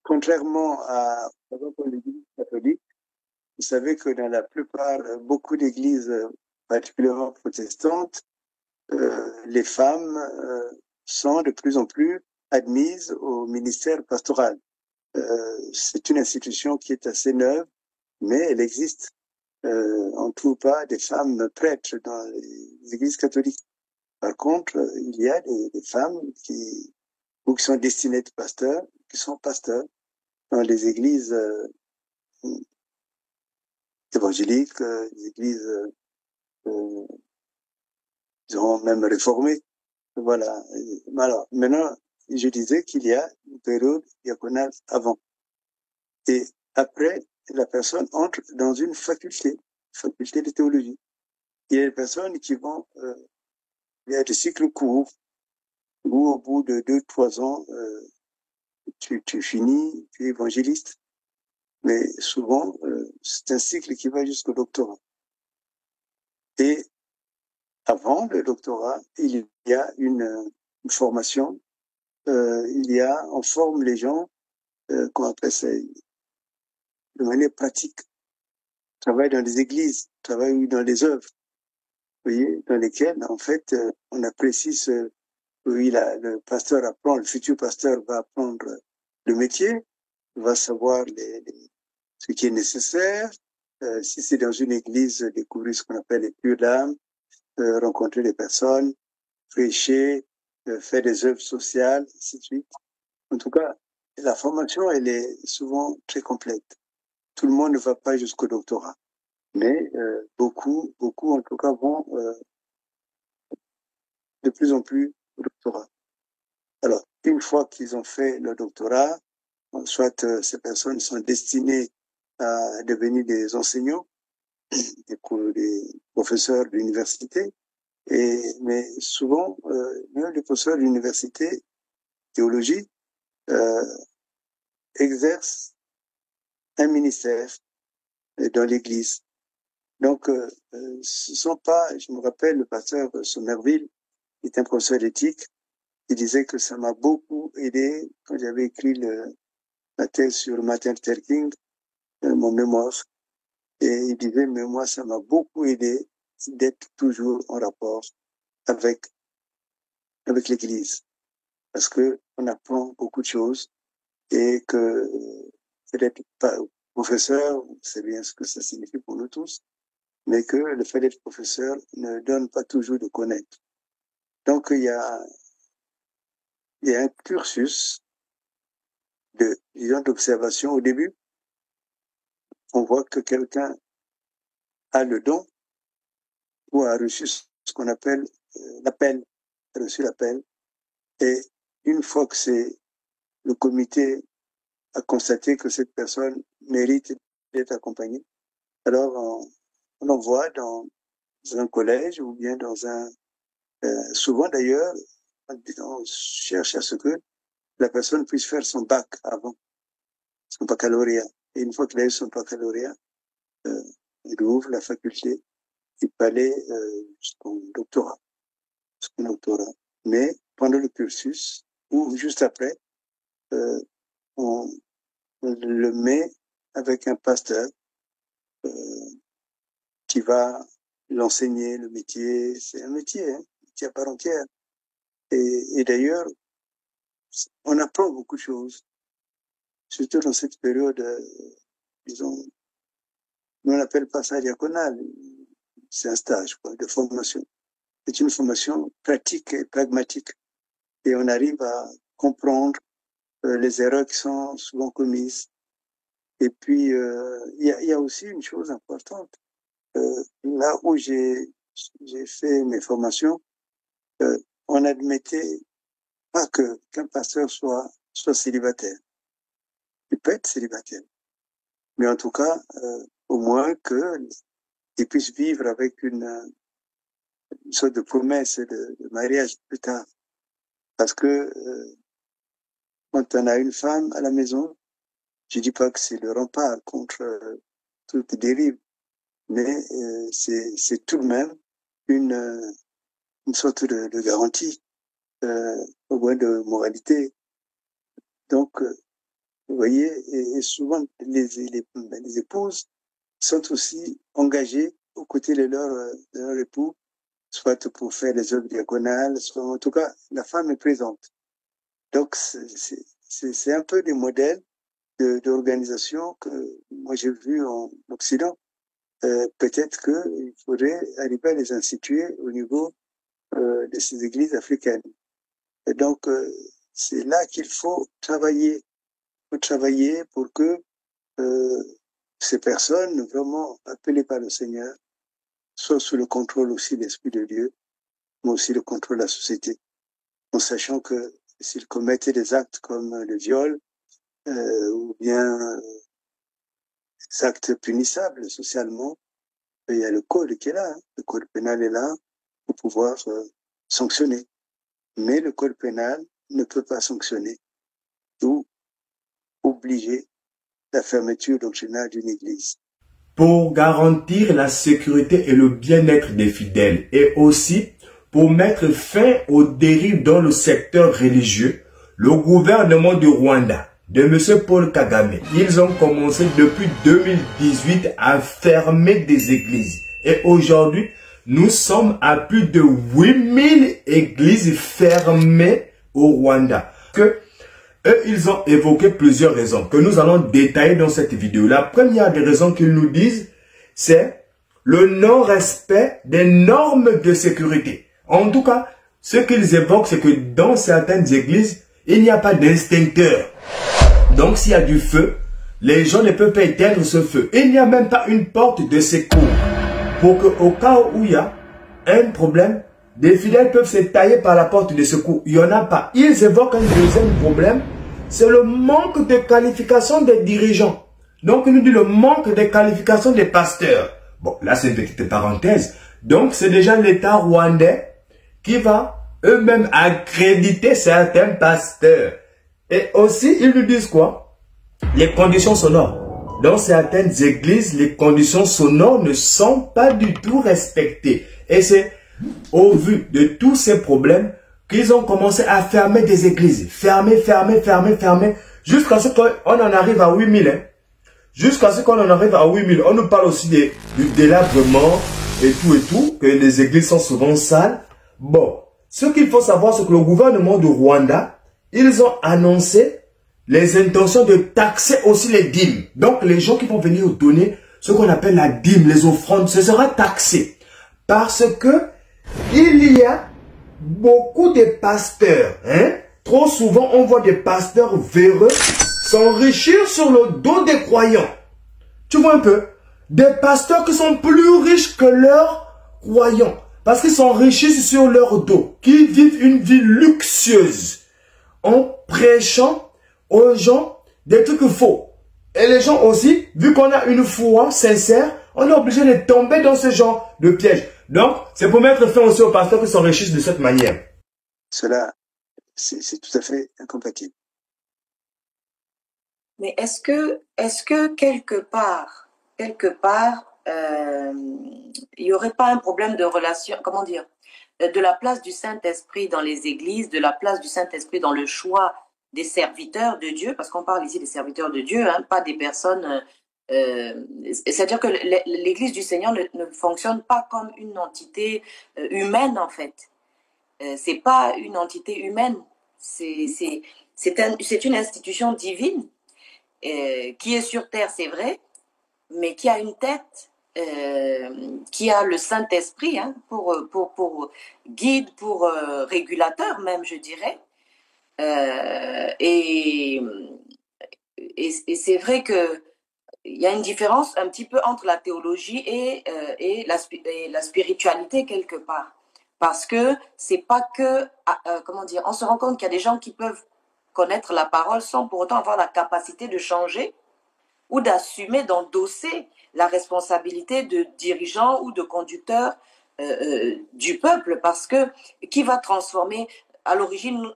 Contrairement à, par exemple, l'Église catholique, vous savez que dans la plupart, beaucoup d'églises, particulièrement protestantes, les femmes sont de plus en plus admises au ministère pastoral. C'est une institution qui est assez neuve, mais elle existe. On ne trouve pas des femmes prêtres dans les églises catholiques. Par contre, il y a des femmes qui sont destinées à être pasteurs, qui sont pasteurs dans les églises évangéliques, les églises disons même réformées. Voilà. Alors, maintenant, je disais qu'il y a une période diaconale avant. Et après, la personne entre dans une faculté de théologie. Il y a des personnes qui vont, il y a des cycles courts, où au bout de 2-3 ans, tu finis, tu es évangéliste. Mais souvent, c'est un cycle qui va jusqu'au doctorat. Et avant le doctorat, il y a une formation, on forme les gens, qu'on appelle ça, de manière pratique. Travaille dans les églises, travaille dans les œuvres, vous voyez, dans lesquelles, en fait, on apprécie le pasteur apprend, le futur pasteur va apprendre le métier, va savoir ce qui est nécessaire. Si c'est dans une église, découvrir ce qu'on appelle les cures d'âme, rencontrer des personnes, prêcher, faire des œuvres sociales, ainsi de suite. En tout cas, la formation, elle est souvent très complète. Tout le monde ne va pas jusqu'au doctorat. Mais beaucoup, en tout cas, vont de plus en plus au doctorat. Alors, une fois qu'ils ont fait le doctorat, soit ces personnes sont destinées à devenir des enseignants, des professeurs d'université, mais souvent, même les professeurs d'université, théologie, exercent un ministère dans l'église. Donc, ce sont pas, je me rappelle, le pasteur Somerville, qui est un professeur d'éthique, il disait que ça m'a beaucoup aidé quand j'avais écrit la thèse sur Martin Luther King, mon mémoire. Et il disait, mais moi, ça m'a beaucoup aidé d'être toujours en rapport avec l'église. Parce que on apprend beaucoup de choses et que peut-être pas professeur, c'est bien ce que ça signifie pour nous tous, mais que le fait d'être professeur ne donne pas toujours de connaître. Donc, il y a un cursus d'observation au début. On voit que quelqu'un a le don ou a reçu ce qu'on appelle l'appel, reçu l'appel. Et une fois que le comité a constaté que cette personne mérite d'être accompagnée, alors on envoie dans un collège ou bien dans souvent d'ailleurs, on cherche à ce que la personne puisse faire son bac avant, son baccalauréat. Et une fois qu'il a eu son baccalauréat, il ouvre la faculté, il peut aller jusqu'au doctorat. Mais pendant le cursus, ou juste après, on le met avec un pasteur qui va l'enseigner, le métier. C'est un métier, hein, un métier à part entière. Et d'ailleurs, on apprend beaucoup de choses, surtout dans cette période, disons, nous on n'appelle pas ça diaconal, c'est un stage de formation. C'est une formation pratique et pragmatique. Et on arrive à comprendre les erreurs qui sont souvent commises. Et puis, il y a aussi une chose importante. Là où j'ai fait mes formations, on n'admettait pas qu'un pasteur soit célibataire. Il peut être célibataire. Mais en tout cas, au moins qu'il puisse vivre avec une sorte de promesse de mariage plus tard. Parce que quand on a une femme à la maison, je dis pas que c'est le rempart contre toute dérive, mais c'est tout de même une sorte de garantie, au moins de moralité. Donc, vous voyez, et souvent les épouses sont aussi engagées aux côtés de leur époux, soit pour faire des œuvres diaconales, soit en tout cas, la femme est présente. Donc, c'est un peu des modèles d'organisation que moi j'ai vu en Occident. Peut-être qu'il faudrait arriver à les instituer au niveau de ces églises africaines. Et donc, c'est là qu'il faut travailler. Il faut travailler pour que ces personnes vraiment appelées par le Seigneur soient sous le contrôle aussi de l'Esprit de Dieu, mais aussi le contrôle de la société. En sachant que s'ils commettaient des actes comme le viol, ou bien des actes punissables socialement, il y a le code qui est là, hein. Le code pénal est là pour pouvoir sanctionner. Mais le code pénal ne peut pas sanctionner ou obliger la fermeture doctrinale d'une église. Pour garantir la sécurité et le bien-être des fidèles et aussi pour mettre fin aux dérives dans le secteur religieux, le gouvernement du Rwanda, de M. Paul Kagame, ils ont commencé depuis 2018 à fermer des églises. Et aujourd'hui, nous sommes à plus de 8000 églises fermées au Rwanda. Eux, ils ont évoqué plusieurs raisons que nous allons détailler dans cette vidéo. La première des raisons qu'ils nous disent, c'est le non-respect des normes de sécurité. En tout cas, ce qu'ils évoquent, c'est que dans certaines églises, il n'y a pas d'extincteur. Donc, s'il y a du feu, les gens ne peuvent pas éteindre ce feu. Il n'y a même pas une porte de secours. Pour qu'au cas où il y a un problème, des fidèles peuvent se tailler par la porte de secours. Il n'y en a pas. Ils évoquent un deuxième problème, c'est le manque de qualification des dirigeants. Donc, il nous dit le manque de qualification des pasteurs. Bon, là, c'est une petite parenthèse. Donc, c'est déjà l'État rwandais qui va eux-mêmes accréditer certains pasteurs. Et aussi, ils nous disent quoi? Les conditions sonores. dans certaines églises, les conditions sonores ne sont pas du tout respectées. Et c'est au vu de tous ces problèmes qu'ils ont commencé à fermer des églises. Fermer, jusqu'à ce qu'on en arrive à 8000. Hein. Jusqu'à ce qu'on en arrive à 8000. On nous parle aussi du délabrement et tout, que les églises sont souvent sales. Bon, ce qu'il faut savoir, c'est que le gouvernement de Rwanda, ils ont annoncé les intentions de taxer aussi les dîmes. Donc, les gens qui vont venir donner ce qu'on appelle la dîme, les offrandes, ce sera taxé. Parce que il y a beaucoup de pasteurs. Hein? Trop souvent, on voit des pasteurs véreux s'enrichir sur le dos des croyants. Tu vois un peu? Des pasteurs qui sont plus riches que leurs croyants. Parce qu'ils s'enrichissent sur leur dos. Qui vivent une vie luxueuse. En prêchant aux gens des trucs faux. Et les gens aussi, vu qu'on a une foi sincère, on est obligé de tomber dans ce genre de piège. Donc, c'est pour mettre fin aussi aux pasteurs qui s'enrichissent de cette manière. Cela, c'est tout à fait incompatible. Mais est-ce que quelque part, il n'y aurait pas un problème de relation, comment dire, de la place du Saint-Esprit dans les églises, de la place du Saint-Esprit dans le choix des serviteurs de Dieu, parce qu'on parle ici des serviteurs de Dieu, hein, pas des personnes... c'est-à-dire que l'Église du Seigneur ne fonctionne pas comme une entité humaine, en fait. C'est pas une entité humaine, c'est une institution divine qui est sur terre, c'est vrai, mais qui a une tête, qui a le Saint-Esprit hein, pour guide, pour régulateur même, je dirais. Et c'est vrai que il y a une différence un petit peu entre la théologie et la spiritualité quelque part. Parce que c'est pas que, comment dire, on se rend compte qu'il y a des gens qui peuvent connaître la parole sans pour autant avoir la capacité de changer ou d'assumer, d'endosser la responsabilité de dirigeant ou de conducteur du peuple. Parce que qui va transformer, à l'origine,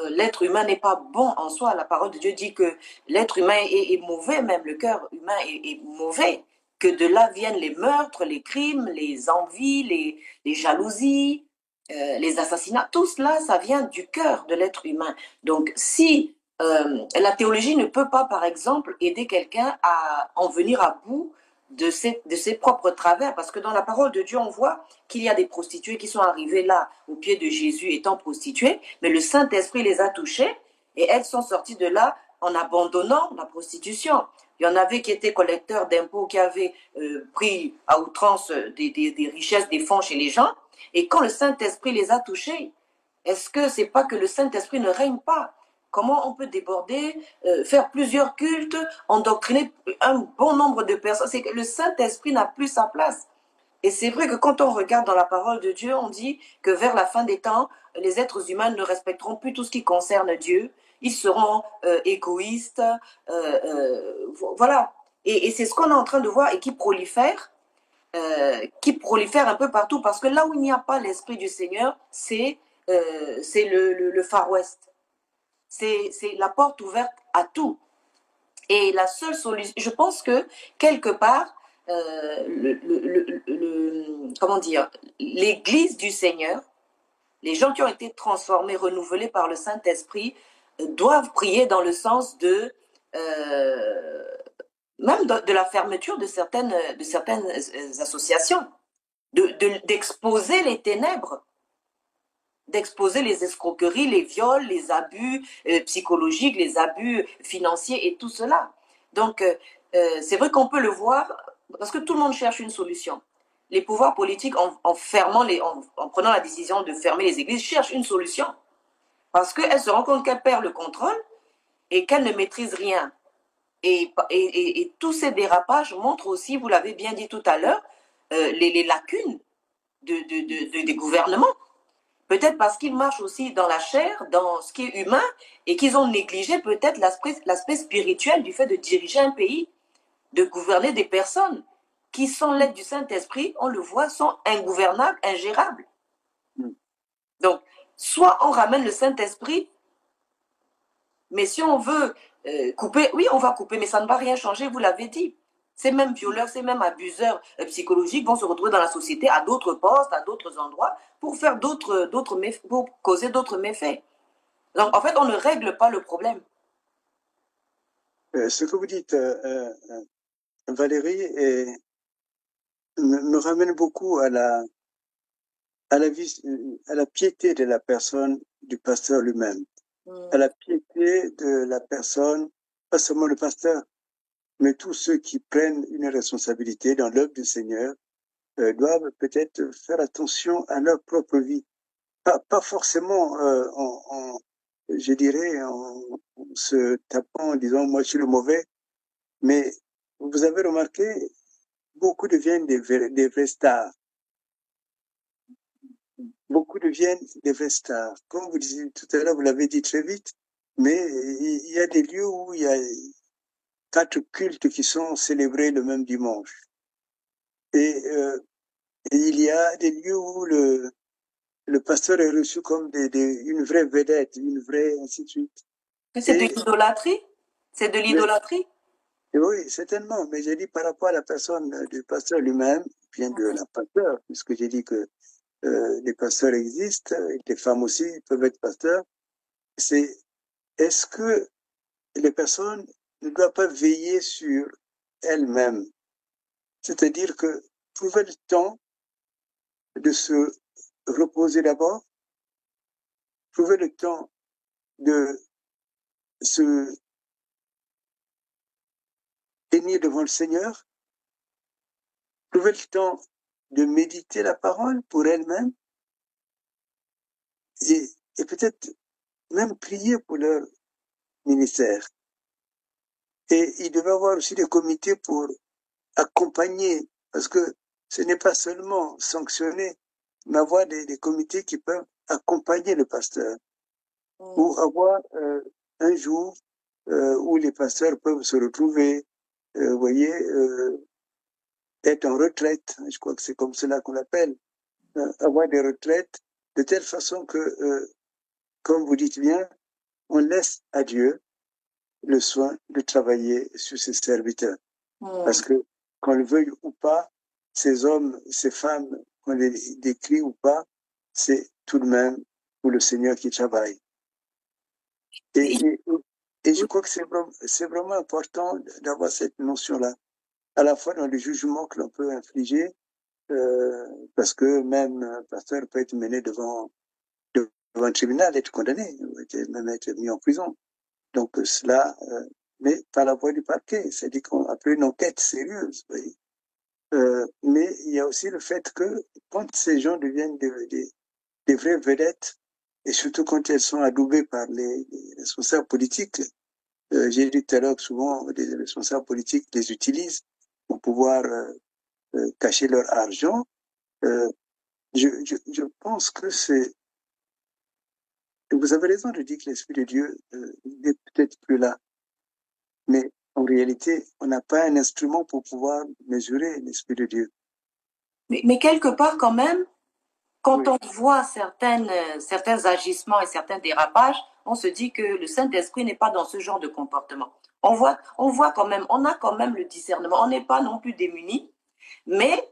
l'être humain n'est pas bon en soi. La parole de Dieu dit que l'être humain est mauvais, même le cœur humain est mauvais, que de là viennent les meurtres, les crimes, les envies, les jalousies, les assassinats. Tout cela, ça vient du cœur de l'être humain. Donc, si la théologie ne peut pas, par exemple, aider quelqu'un à en venir à bout de ses propres travers, parce que dans la parole de Dieu, on voit qu'il y a des prostituées qui sont arrivées là, au pied de Jésus étant prostituées, mais le Saint-Esprit les a touchées et elles sont sorties de là en abandonnant la prostitution. Il y en avait qui étaient collecteurs d'impôts, qui avaient pris à outrance des richesses, des fonds chez les gens, et quand le Saint-Esprit les a touchés, est-ce que c'est pas que le Saint-Esprit ne règne pas? Comment on peut déborder, faire plusieurs cultes, endoctriner un bon nombre de personnes? C'est que le Saint-Esprit n'a plus sa place. Et c'est vrai que quand on regarde dans la parole de Dieu, on dit que vers la fin des temps, les êtres humains ne respecteront plus tout ce qui concerne Dieu. Ils seront égoïstes. Voilà. Et c'est ce qu'on est en train de voir et qui prolifère un peu partout. Parce que là où il n'y a pas l'Esprit du Seigneur, c'est le Far West. C'est la porte ouverte à tout. Et la seule solution, je pense que quelque part, comment dire, l'Église du Seigneur, les gens qui ont été transformés, renouvelés par le Saint-Esprit, doivent prier dans le sens de même de la fermeture de certaines associations, d'exposer les ténèbres, d'exposer les escroqueries, les viols, les abus psychologiques, les abus financiers et tout cela. Donc, c'est vrai qu'on peut le voir, parce que tout le monde cherche une solution. Les pouvoirs politiques, en prenant la décision de fermer les églises, cherchent une solution. Parce qu'elles se rendent compte qu'elles perdent le contrôle et qu'elles ne maîtrisent rien. Et tous ces dérapages montrent aussi, vous l'avez bien dit tout à l'heure, les lacunes des gouvernements. Peut-être parce qu'ils marchent aussi dans la chair, dans ce qui est humain, et qu'ils ont négligé peut-être l'aspect spirituel du fait de diriger un pays, de gouverner des personnes qui, sans l'aide du Saint-Esprit, on le voit, sont ingouvernables, ingérables. Donc, soit on ramène le Saint-Esprit, mais si on veut couper, oui, on va couper, mais ça ne va rien changer, vous l'avez dit. Ces mêmes violeurs, ces mêmes abuseurs psychologiques vont se retrouver dans la société à d'autres postes, à d'autres endroits, pour faire pour causer d'autres méfaits. Donc, en fait, on ne règle pas le problème. Ce que vous dites, Valérie, me ramène beaucoup à la piété de la personne du pasteur lui-même, à la piété de la personne, pas seulement le pasteur, mais tous ceux qui prennent une responsabilité dans l'œuvre du Seigneur doivent peut-être faire attention à leur propre vie. Pas forcément je dirais, en se tapant, en disant, moi je suis le mauvais, mais vous avez remarqué, beaucoup deviennent des vrais stars. Beaucoup deviennent des vrais stars. Comme vous disiez tout à l'heure, vous l'avez dit très vite, mais il y a des lieux où il y a 4 cultes qui sont célébrés le même dimanche. Et il y a des lieux où le pasteur est reçu comme une vraie vedette, une vraie, ainsi de suite. C'est de l'idolâtrie? C'est de l'idolâtrie? Oui, certainement. Mais j'ai dit par rapport à la personne du pasteur lui-même, bien de la pasteur, puisque j'ai dit que les pasteurs existent, et les femmes aussi peuvent être pasteurs. Est-ce que les personnes ne doivent pas veiller sur elles-mêmes? C'est-à-dire que trouver le temps de se reposer d'abord, trouver le temps de se tenir devant le Seigneur, trouver le temps de méditer la parole pour elle-même et peut-être même prier pour leur ministère. Et il devait y avoir aussi des comités pour accompagner, parce que ce n'est pas seulement sanctionner, mais avoir des comités qui peuvent accompagner le pasteur. Ou avoir un jour où les pasteurs peuvent se retrouver, vous voyez, être en retraite, je crois que c'est comme cela qu'on l'appelle, avoir des retraites, de telle façon que, comme vous dites bien, on laisse à Dieu le soin de travailler sur ses serviteurs. Parce que, qu'on le veuille ou pas, ces hommes, ces femmes, qu'on les décrit ou pas, c'est tout de même pour le Seigneur qui travaille. Et je crois que c'est vraiment important d'avoir cette notion-là, à la fois dans le jugement que l'on peut infliger, parce que même un pasteur peut être mené devant un tribunal, être condamné, même être mis en prison. Donc cela, mais par la voie du parquet, c'est-à-dire qu'on a une enquête sérieuse. Vous voyez. Mais il y a aussi le fait que quand ces gens deviennent des vraies vedettes, et surtout quand elles sont adoubées par les responsables politiques, j'ai dit tout à l'heure que souvent les responsables politiques les utilisent pour pouvoir cacher leur argent. Je pense que c'est... Vous avez raison de dire que l'Esprit de Dieu n'est peut-être plus là. Mais en réalité, on n'a pas un instrument pour pouvoir mesurer l'Esprit de Dieu. Mais quelque part quand même, quand on voit certains agissements et certains dérapages, on se dit que le Saint-Esprit n'est pas dans ce genre de comportement. On voit quand même, on a quand même le discernement. On n'est pas non plus démunis, mais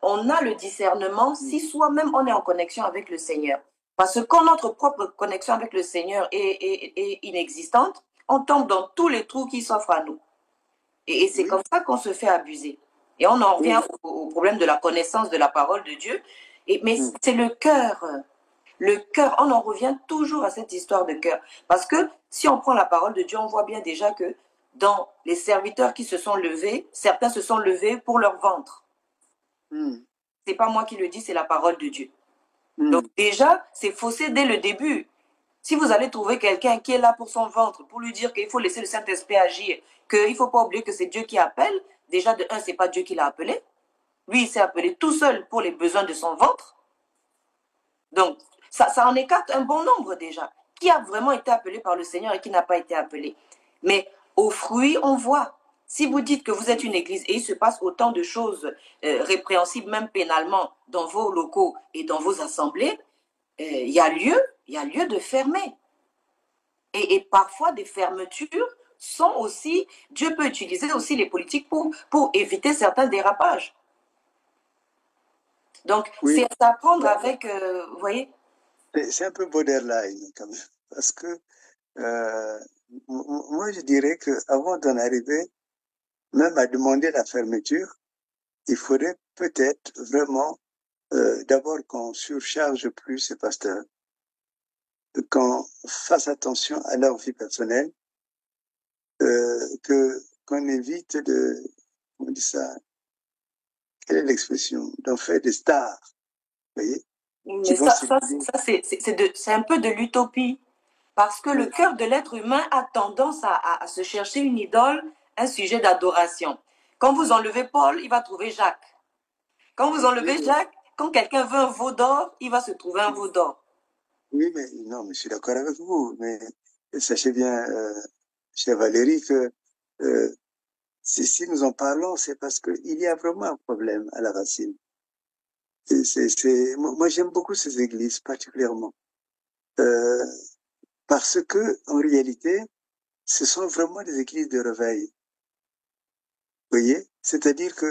on a le discernement si soi-même on est en connexion avec le Seigneur. Parce que quand notre propre connexion avec le Seigneur est inexistante, on tombe dans tous les trous qui s'offrent à nous. Et c'est comme ça qu'on se fait abuser. Et on en revient au problème de la connaissance de la parole de Dieu. Mais c'est le cœur. Le cœur, on en revient toujours à cette histoire de cœur. Parce que si on prend la parole de Dieu, on voit bien déjà que dans les serviteurs qui se sont levés, certains se sont levés pour leur ventre. C'est pas moi qui le dis, c'est la parole de Dieu. Donc déjà, c'est faussé dès le début. Si vous allez trouver quelqu'un qui est là pour son ventre, pour lui dire qu'il faut laisser le Saint-Esprit agir, qu'il ne faut pas oublier que c'est Dieu qui appelle, déjà de un, ce n'est pas Dieu qui l'a appelé. Lui, il s'est appelé tout seul pour les besoins de son ventre. Donc, ça en écarte un bon nombre déjà. Qui a vraiment été appelé par le Seigneur et qui n'a pas été appelé. Mais aux fruits, on voit. Si vous dites que vous êtes une église et il se passe autant de choses répréhensibles, même pénalement, dans vos locaux et dans vos assemblées, il y a lieu de fermer. Et parfois, des fermetures sont aussi, Dieu peut utiliser aussi les politiques pour éviter certains dérapages. Donc, c'est à apprendre avec, vous voyez. C'est un peu borderline quand même, parce que moi je dirais qu'avant d'en arriver, même à demander la fermeture, il faudrait peut-être vraiment d'abord qu'on surcharge plus ces pasteurs, qu'on fasse attention à leur vie personnelle, qu'on évite de, comment on dit ça, quelle est l'expression, d'en faire des stars, vous voyez. Mais c'est un peu de l'utopie, parce que le cœur de l'être humain a tendance à se chercher une idole, un sujet d'adoration. Quand vous enlevez Paul, il va trouver Jacques. Quand vous enlevez Jacques, quand quelqu'un veut un veau d'or, il va se trouver un veau d'or. Oui, mais non, mais je suis d'accord avec vous. Mais sachez bien, chère Valérie, que si nous en parlons, c'est parce qu'il y a vraiment un problème à la racine. Moi, j'aime beaucoup ces églises, particulièrement. Parce que, en réalité, ce sont vraiment des églises de réveil. Vous voyez? C'est-à-dire que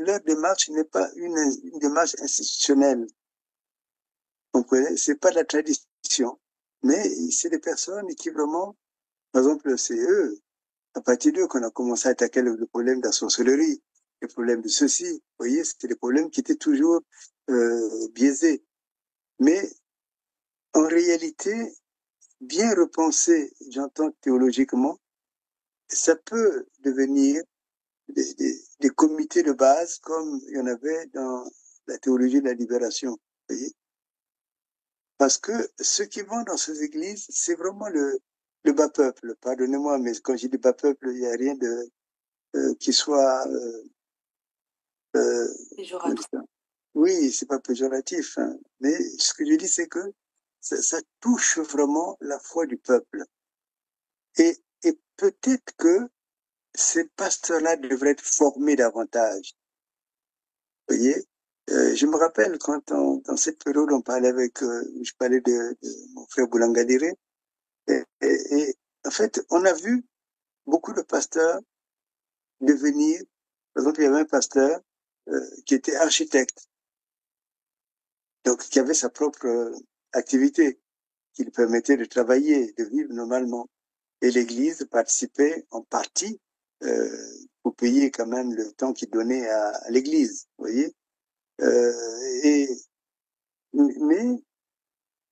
leur démarche n'est pas une démarche institutionnelle. Vous comprenez? C'est pas de la tradition. Mais c'est des personnes qui vraiment, par exemple, c'est eux, à partir d'eux qu'on a commencé à attaquer le problème de la sorcellerie, le problème de ceci. Vous voyez, c'était des problèmes qui étaient toujours biaisés. Mais en réalité, bien repensé, j'entends théologiquement, ça peut devenir des comités de base comme il y en avait dans la théologie de la libération. Vous voyez? Parce que ceux qui vont dans ces églises, c'est vraiment le bas peuple. Pardonnez-moi, mais quand je dis bas peuple, il n'y a rien de qui soit oui, c'est pas péjoratif, hein. Mais ce que je dis, c'est que ça touche vraiment la foi du peuple. Et peut-être que ces pasteurs-là devraient être formés davantage. Vous voyez? Je me rappelle quand dans cette période, on parlait avec, je parlais de mon frère Boulangadire, et en fait, on a vu beaucoup de pasteurs devenir, par exemple, il y avait un pasteur qui était architecte, donc qui avait sa propre activité, qui lui permettait de travailler, de vivre normalement. Et l'Église participait en partie pour payer quand même le temps qu'il donnait à l'Église, vous voyez. Mais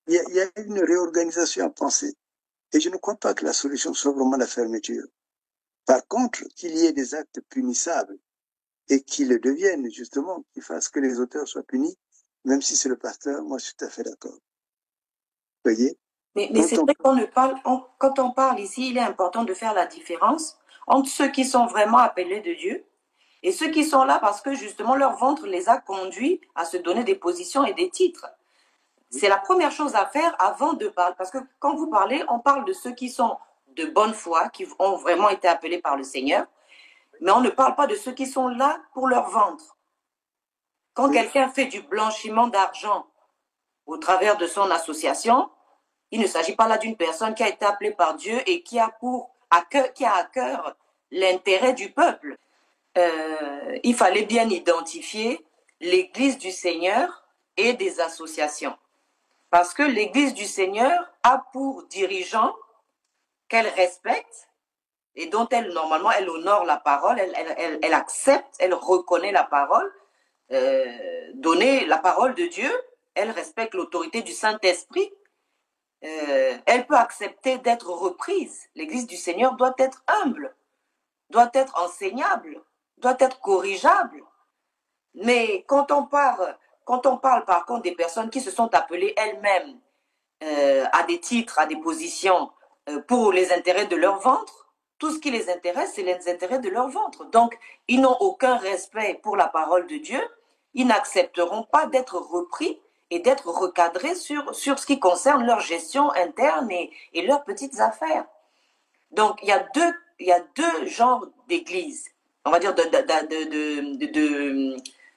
il y a une réorganisation à penser. Et je ne crois pas que la solution soit vraiment la fermeture. Par contre, qu'il y ait des actes punissables et qu'ils le deviennent, justement, qui fassent que les auteurs soient punis, même si c'est le pasteur, moi je suis tout à fait d'accord. Vous voyez? Mais c'est vrai qu'on ne parle, quand on parle ici, il est important de faire la différence entre ceux qui sont vraiment appelés de Dieu et ceux qui sont là parce que justement leur ventre les a conduits à se donner des positions et des titres. C'est la première chose à faire avant de parler. Parce que quand vous parlez, on parle de ceux qui sont de bonne foi, qui ont vraiment été appelés par le Seigneur. Mais on ne parle pas de ceux qui sont là pour leur ventre. Quand quelqu'un fait du blanchiment d'argent au travers de son association, il ne s'agit pas là d'une personne qui a été appelée par Dieu et qui a à cœur l'intérêt du peuple. Il fallait bien identifier l'Église du Seigneur et des associations. Parce que l'Église du Seigneur a pour dirigeant qu'elle respecte et dont elle, normalement, elle honore la parole, elle accepte, elle reconnaît la parole, donner la parole de Dieu, elle respecte l'autorité du Saint-Esprit, elle peut accepter d'être reprise. L'Église du Seigneur doit être humble, doit être enseignable, doit être corrigeable. Mais quand on parle par contre des personnes qui se sont appelées elles-mêmes à des titres, à des positions pour les intérêts de leur ventre, tout ce qui les intéresse, c'est les intérêts de leur ventre. Donc, ils n'ont aucun respect pour la parole de Dieu. Ils n'accepteront pas d'être repris et d'être recadrés sur ce qui concerne leur gestion interne et leurs petites affaires. Donc, il y a deux genres d'églises, on va dire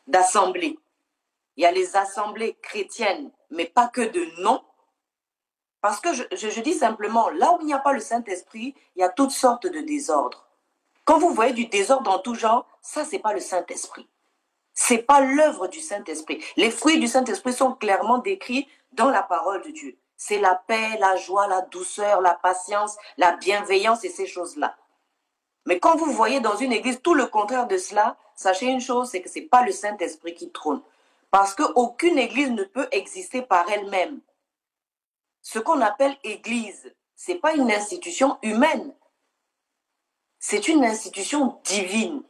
d'assemblées. Il y a les assemblées chrétiennes, mais pas que de nom. Parce que je dis simplement, là où il n'y a pas le Saint-Esprit, il y a toutes sortes de désordres. Quand vous voyez du désordre en tout genre, ça, c'est pas le Saint-Esprit. C'est pas l'œuvre du Saint-Esprit. Les fruits du Saint-Esprit sont clairement décrits dans la parole de Dieu. C'est la paix, la joie, la douceur, la patience, la bienveillance et ces choses-là. Mais quand vous voyez dans une église tout le contraire de cela, sachez une chose, c'est que ce n'est pas le Saint-Esprit qui trône. Parce qu'aucune église ne peut exister par elle-même. Ce qu'on appelle église, ce n'est pas une institution humaine. C'est une institution divine.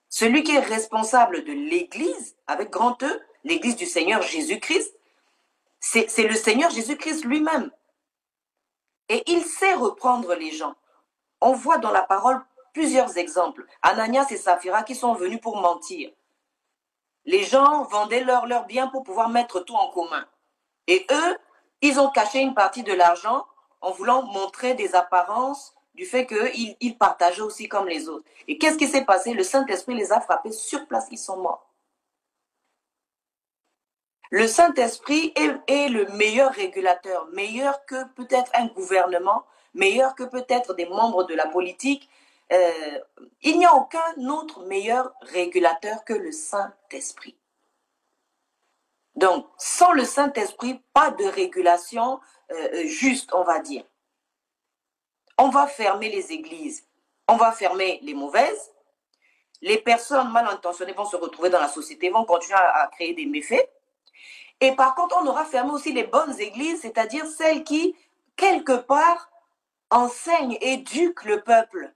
Celui qui est responsable de l'église, avec grand E, l'église du Seigneur Jésus-Christ, c'est le Seigneur Jésus-Christ lui-même. Et il sait reprendre les gens. On voit dans la parole plusieurs exemples. Ananias et Saphira qui sont venus pour mentir. Les gens vendaient leurs biens pour pouvoir mettre tout en commun. Et eux, ils ont caché une partie de l'argent en voulant montrer des apparences du fait qu'ils partageaient aussi comme les autres. Et qu'est-ce qui s'est passé? Le Saint-Esprit les a frappés sur place, ils sont morts. Le Saint-Esprit est le meilleur régulateur, meilleur que peut-être un gouvernement, meilleur que peut-être des membres de la politique. Il n'y a aucun autre meilleur régulateur que le Saint-Esprit. Donc, sans le Saint-Esprit, pas de régulation juste, on va dire. On va fermer les églises, on va fermer les mauvaises. Les personnes mal intentionnées vont se retrouver dans la société, vont continuer à créer des méfaits. Et par contre, on aura fermé aussi les bonnes églises, c'est-à-dire celles qui, quelque part, enseignent, éduquent le peuple,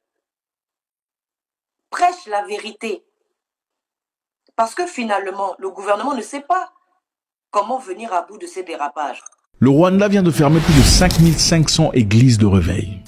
prêchent la vérité. Parce que finalement, le gouvernement ne sait pas comment venir à bout de ces dérapages. Le Rwanda vient de fermer plus de 5500 églises de réveil.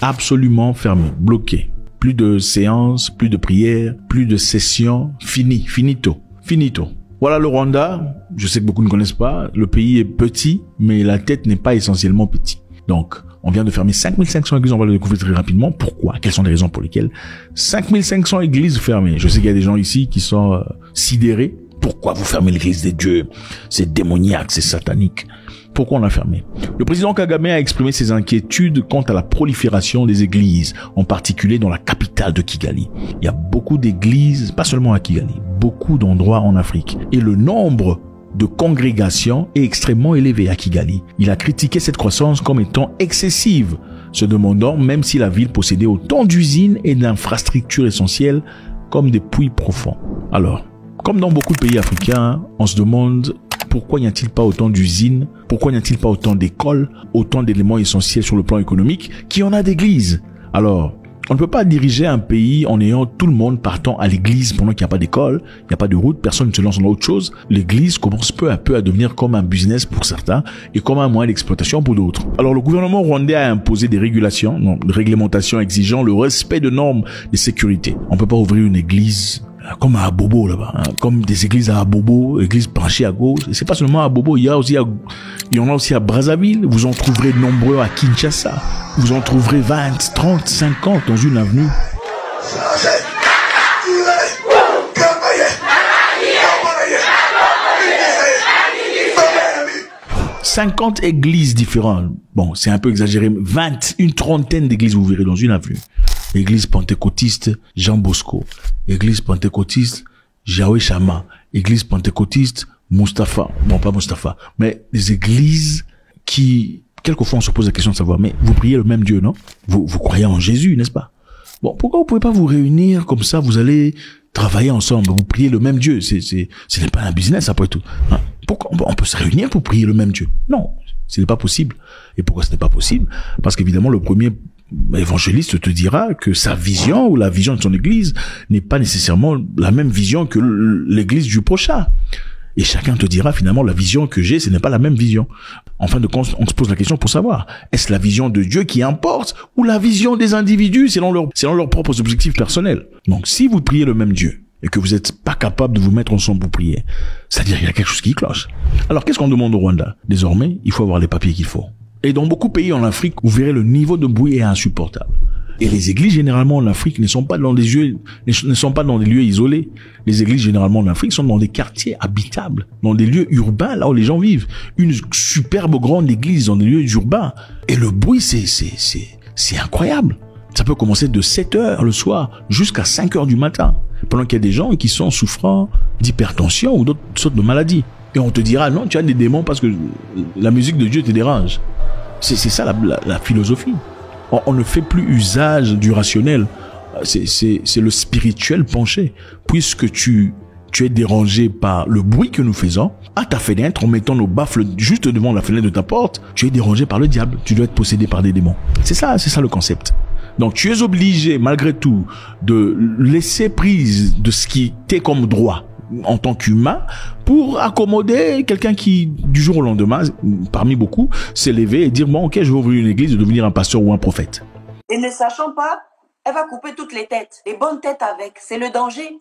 Absolument fermées, bloquées. Plus de séances, plus de prières, plus de sessions. Fini, finito, finito. Voilà le Rwanda. Je sais que beaucoup ne connaissent pas. Le pays est petit, mais la tête n'est pas essentiellement petite. Donc, on vient de fermer 5500 églises. On va le découvrir très rapidement. Pourquoi? Quelles sont les raisons pour lesquelles? 5500 églises fermées. Je sais qu'il y a des gens ici qui sont sidérés. Pourquoi vous fermez l'église des dieux? C'est démoniaque, c'est satanique. Pourquoi on l'a fermé? Le président Kagame a exprimé ses inquiétudes quant à la prolifération des églises, en particulier dans la capitale de Kigali. Il y a beaucoup d'églises, pas seulement à Kigali, beaucoup d'endroits en Afrique. Et le nombre de congrégations est extrêmement élevé à Kigali. Il a critiqué cette croissance comme étant excessive, se demandant même si la ville possédait autant d'usines et d'infrastructures essentielles comme des puits profonds. Alors, comme dans beaucoup de pays africains, on se demande pourquoi n'y a-t-il pas autant d'usines, pourquoi n'y a-t-il pas autant d'écoles, autant d'éléments essentiels sur le plan économique, qu'il y en a d'églises. Alors, on ne peut pas diriger un pays en ayant tout le monde partant à l'église pendant qu'il n'y a pas d'école, il n'y a pas de route, personne ne se lance dans autre chose. L'église commence peu à peu à devenir comme un business pour certains et comme un moyen d'exploitation pour d'autres. Alors le gouvernement rwandais a imposé des régulations, des réglementations exigeant le respect de normes de sécurité. On ne peut pas ouvrir une église comme à Abobo là-bas, hein, comme des églises à Abobo, églises penchées à gauche. C'est pas seulement à Abobo, il y en a aussi à Brazzaville. Vous en trouverez nombreux à Kinshasa. Vous en trouverez 20, 30, 50 dans une avenue. 50 églises différentes. Bon, c'est un peu exagéré. 20, une trentaine d'églises vous verrez dans une avenue. Église pentecôtiste Jean Bosco, église pentecôtiste Yahweh Shama, église pentecôtiste Mustapha, bon pas Mustapha, mais des églises qui, quelquefois on se pose la question de savoir, mais vous priez le même Dieu, non? Vous croyez en Jésus, n'est-ce pas? Bon, pourquoi vous pouvez pas vous réunir comme ça, vous allez travailler ensemble, vous priez le même Dieu, ce n'est pas un business après tout. Hein? Pourquoi on peut se réunir pour prier le même Dieu? Non, ce n'est pas possible. Et pourquoi ce n'est pas possible? Parce qu'évidemment le premier évangéliste te dira que sa vision ou la vision de son église n'est pas nécessairement la même vision que l'église du prochain. Et chacun te dira finalement la vision que j'ai, ce n'est pas la même vision. En fin de compte, on se pose la question pour savoir, est-ce la vision de Dieu qui importe ou la vision des individus selon leurs propres objectifs personnels? Donc si vous priez le même Dieu et que vous n'êtes pas capable de vous mettre ensemble pour prier, c'est-à-dire qu'il y a quelque chose qui cloche. Alors qu'est-ce qu'on demande au Rwanda? Désormais, il faut avoir les papiers qu'il faut. Et dans beaucoup de pays en Afrique, vous verrez le niveau de bruit est insupportable. Et les églises, généralement, en Afrique, ne sont pas dans des lieux isolés. Les églises, généralement, en Afrique, sont dans des quartiers habitables, dans des lieux urbains, là où les gens vivent. Une superbe grande église dans des lieux urbains. Et le bruit, c'est incroyable. Ça peut commencer de 7 heures le soir jusqu'à 5 heures du matin. Pendant qu'il y a des gens qui sont souffrant d'hypertension ou d'autres sortes de maladies. Et on te dira, non, tu as des démons parce que la musique de Dieu te dérange. C'est ça la philosophie. On ne fait plus usage du rationnel. C'est le spirituel penché. Puisque tu es dérangé par le bruit que nous faisons, à ta fenêtre, en mettant nos baffles juste devant la fenêtre de ta porte, tu es dérangé par le diable. Tu dois être possédé par des démons. C'est ça le concept. Donc tu es obligé, malgré tout, de laisser prise de ce qui t'est comme droit en tant qu'humain pour accommoder quelqu'un qui, du jour au lendemain, parmi beaucoup, s'est levé et dire, bon, ok, je vais ouvrir une église et devenir un pasteur ou un prophète. Et ne sachant pas, elle va couper toutes les têtes, les bonnes têtes avec. C'est le danger.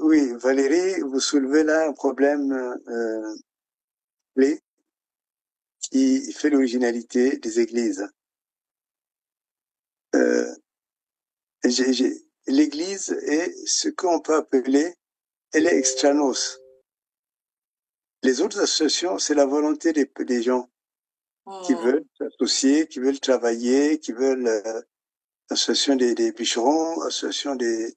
Oui, Valérie, vous soulevez là un problème clé qui fait l'originalité des églises. L'église est ce qu'on peut appeler, elle est extranos. Les autres associations, c'est la volonté des gens qui veulent s'associer, qui veulent travailler, qui veulent association des bûcherons, association des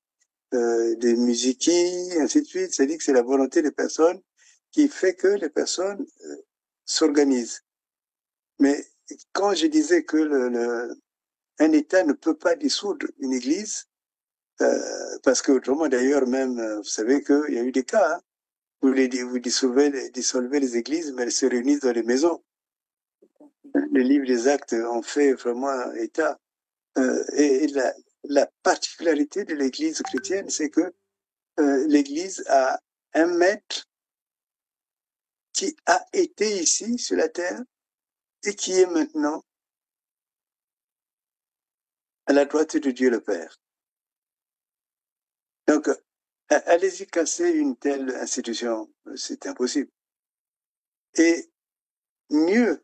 musiquiers, ainsi de suite. C'est-à-dire que c'est la volonté des personnes qui fait que les personnes s'organisent. Mais quand je disais que un État ne peut pas dissoudre une église, parce que autrement d'ailleurs même, vous savez qu'il y a eu des cas, hein, où vous dissolvez les églises, mais elles se réunissent dans les maisons. Le livre des Actes en fait vraiment état. Et la particularité de l'église chrétienne, c'est que l'église a un maître qui a été ici sur la terre et qui est maintenant à la droite de Dieu le Père. Donc, allez-y casser une telle institution, c'est impossible. Et mieux,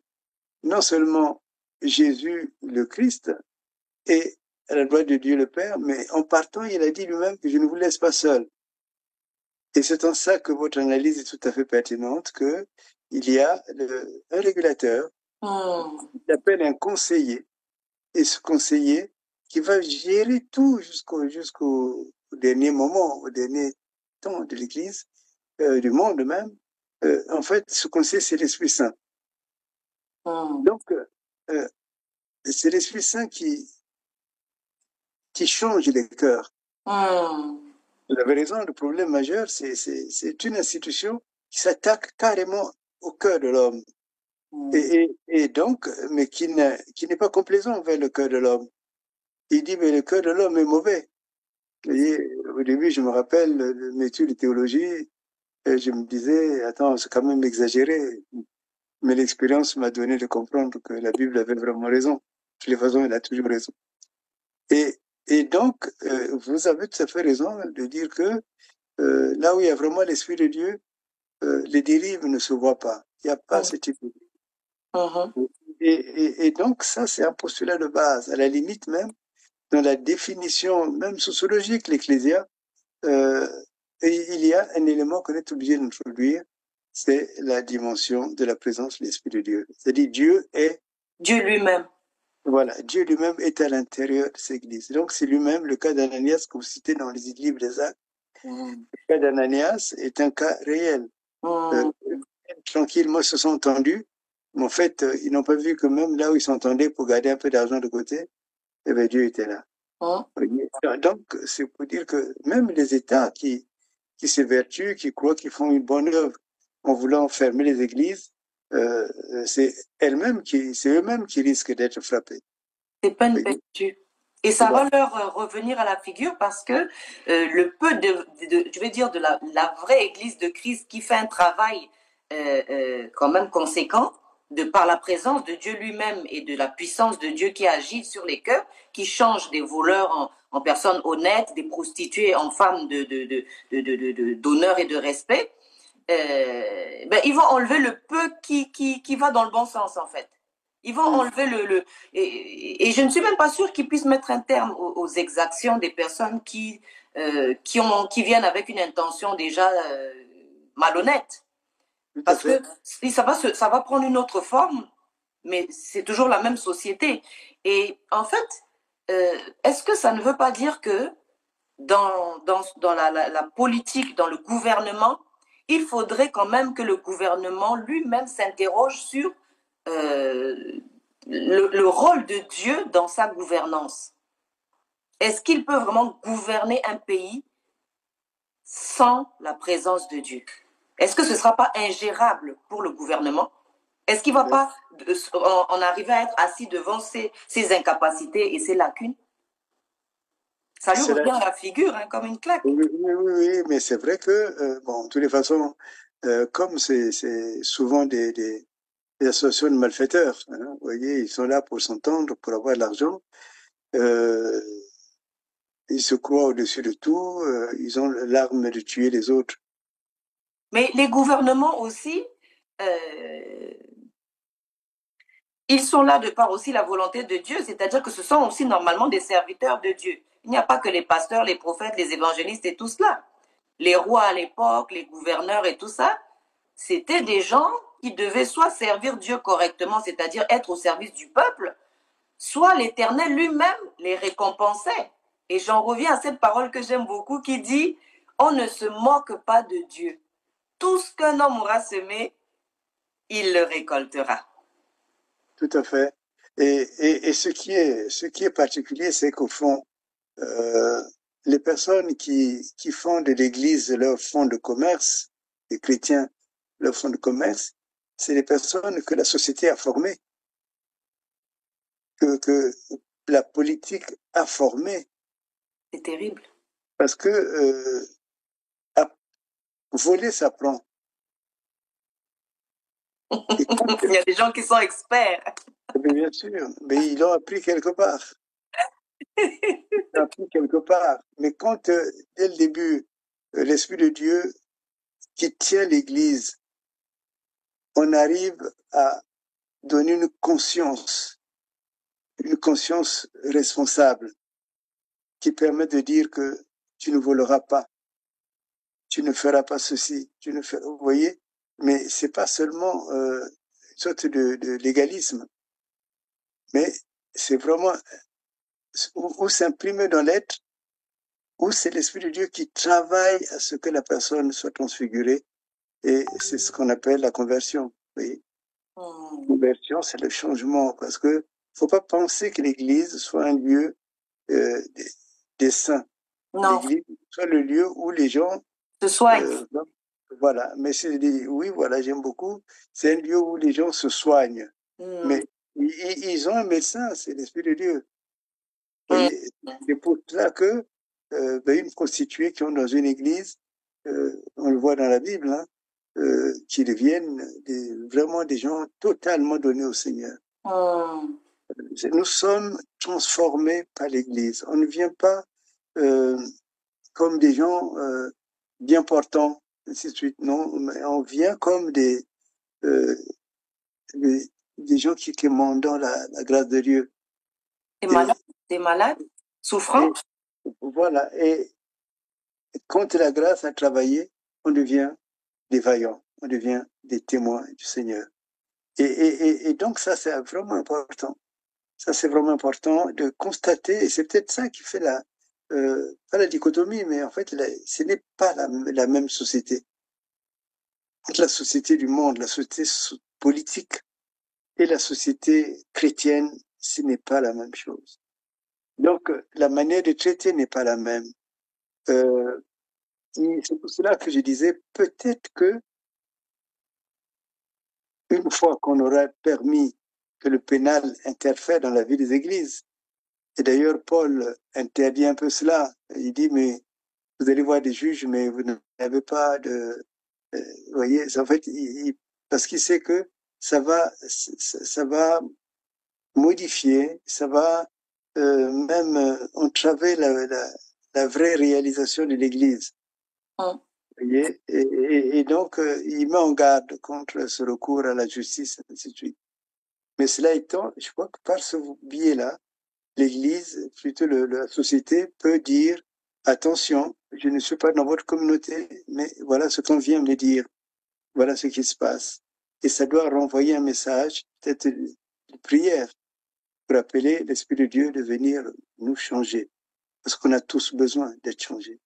non seulement Jésus le Christ est à la droite de Dieu le Père, mais en partant, il a dit lui-même que je ne vous laisse pas seul. Et c'est en ça que votre analyse est tout à fait pertinente, que il y a un régulateur qui s'appelle un conseiller, et ce conseiller qui va gérer tout jusqu'au dernier moment, au dernier temps de l'Église, du monde même. En fait, ce conseiller, c'est l'Esprit Saint. Donc, c'est l'Esprit Saint qui change les cœurs. Vous avez raison, le problème majeur, c'est une institution qui s'attaque carrément au cœur de l'homme. Et donc, mais qui n'est pas complaisant envers le cœur de l'homme. Il dit, mais le cœur de l'homme est mauvais. Vous voyez, au début, je me rappelle de mes études de théologie, et je me disais, attends, c'est quand même exagéré. Mais l'expérience m'a donné de comprendre que la Bible avait vraiment raison. De toutes les façons, elle a toujours raison. Et donc, vous avez tout à fait raison de dire que là où il y a vraiment l'Esprit de Dieu, les dérives ne se voient pas. Il n'y a pas ce type de dérive. Et donc, ça, c'est un postulat de base. À la limite même, dans la définition même sociologique, l'Ecclésia, il y a un élément qu'on est obligé d'introduire, c'est la dimension de la présence de l'Esprit de Dieu. C'est-à-dire Dieu est... Dieu lui-même. Voilà, Dieu lui-même est à l'intérieur de cette église. Donc c'est lui-même le cas d'Ananias que vous citez dans les livres des Actes. Le cas d'Ananias est un cas réel. Tranquillement, ils se sont entendus, mais en fait, ils n'ont pas vu que même là où ils s'entendaient pour garder un peu d'argent de côté, eh bien, Dieu était là. Donc, c'est pour dire que même les États qui s'évertuent, qui croient qu'ils font une bonne œuvre en voulant fermer les églises, c'est eux-mêmes qui risquent d'être frappés. C'est pas une vertu. Et ça va leur revenir à la figure parce que le peu je vais dire, de la vraie Église de Christ qui fait un travail quand même conséquent, par la présence de Dieu lui-même et de la puissance de Dieu qui agit sur les cœurs, qui change des voleurs en personnes honnêtes, des prostituées en femmes d'honneur et de respect, ils vont enlever le peu qui va dans le bon sens, en fait. Ils vont enlever et je ne suis même pas sûre qu'ils puissent mettre un terme aux exactions des personnes qui viennent avec une intention déjà malhonnête. Parce que ça va prendre une autre forme, mais c'est toujours la même société. Et en fait, est-ce que ça ne veut pas dire que dans la politique, dans le gouvernement, il faudrait quand même que le gouvernement lui-même s'interroge sur le rôle de Dieu dans sa gouvernance? Est-ce qu'il peut vraiment gouverner un pays sans la présence de Dieu? Est-ce que ce ne sera pas ingérable pour le gouvernement? Est-ce qu'il ne va pas en arriver à être assis devant ses incapacités et ses lacunes? Ça lui revient à la figure, hein, comme une claque. Oui, mais c'est vrai que, bon, de toutes les façons, comme c'est souvent des associations de malfaiteurs, hein, vous voyez, ils sont là pour s'entendre, pour avoir de l'argent, ils se croient au-dessus de tout, ils ont l'arme de tuer les autres. Mais les gouvernements aussi, ils sont là de par aussi la volonté de Dieu, c'est-à-dire que ce sont aussi normalement des serviteurs de Dieu. Il n'y a pas que les pasteurs, les prophètes, les évangélistes et tout cela. Les rois à l'époque, les gouverneurs et tout ça, c'était des gens qui devaient soit servir Dieu correctement, c'est-à-dire être au service du peuple, soit l'Éternel lui-même les récompensait. Et j'en reviens à cette parole que j'aime beaucoup qui dit « On ne se moque pas de Dieu. Tout ce qu'un homme aura semé, il le récoltera. » Tout à fait. Et ce qui est particulier, c'est qu'au fond, les personnes qui font de l'Église leur fonds de commerce, les chrétiens leur fonds de commerce, c'est les personnes que la société a formées, que la politique a formées. C'est terrible. Parce que voler, ça prend. Il y a des gens qui sont experts. Mais bien sûr, mais ils l'ont appris quelque part. Ils l'ont appris quelque part. Mais quand, dès le début, l'Esprit de Dieu qui tient l'Église, on arrive à donner une conscience responsable qui permet de dire que tu ne voleras pas, tu ne feras pas ceci, vous voyez, mais c'est pas seulement une sorte de légalisme, mais c'est vraiment où s'imprime dans l'être, où c'est l'Esprit de Dieu qui travaille à ce que la personne soit transfigurée, et c'est ce qu'on appelle la conversion. Vous voyez, La conversion, c'est le changement, parce que faut pas penser que l'Église soit un lieu des saints. Non. L'Église soit le lieu où les gens se soignent. Voilà, mais oui, voilà, j'aime beaucoup. C'est un lieu où les gens se soignent. Mais ils ont un médecin, c'est l'Esprit de Dieu. C'est pour cela que une prostituée qui est dans une église, on le voit dans la Bible, hein, qui deviennent vraiment des gens totalement donnés au Seigneur. Nous sommes transformés par l'Église. On ne vient pas comme des gens bien portants, ainsi de suite. Non, on vient comme des gens qui demandent la grâce de Dieu. Des malades, souffrants. Voilà. Et quand la grâce a travaillé, on devient des vaillants, on devient des témoins du Seigneur. Et donc ça, c'est vraiment important. Ça, c'est vraiment important de constater, et c'est peut-être ça qui fait pas la dichotomie, mais en fait, ce n'est pas la même société. Entre la société du monde, la société politique et la société chrétienne, ce n'est pas la même chose. Donc, la manière de traiter n'est pas la même. C'est pour cela que je disais, peut-être que une fois qu'on aura permis que le pénal interfère dans la vie des églises, et d'ailleurs Paul interdit un peu cela, il dit, mais vous allez voir des juges, mais vous n'avez pas de... vous voyez, en fait, parce qu'il sait que ça va modifier, ça va même entraver la vraie réalisation de l'Église. Vous voyez, et donc, il met en garde contre ce recours à la justice, ainsi de suite. Mais cela étant, je crois que par ce biais-là, l'Église, plutôt la société, peut dire attention, je ne suis pas dans votre communauté, mais voilà ce qu'on vient me dire, voilà ce qui se passe. Et ça doit renvoyer un message, peut-être de prière, pour appeler l'Esprit de Dieu de venir nous changer, parce qu'on a tous besoin d'être changés.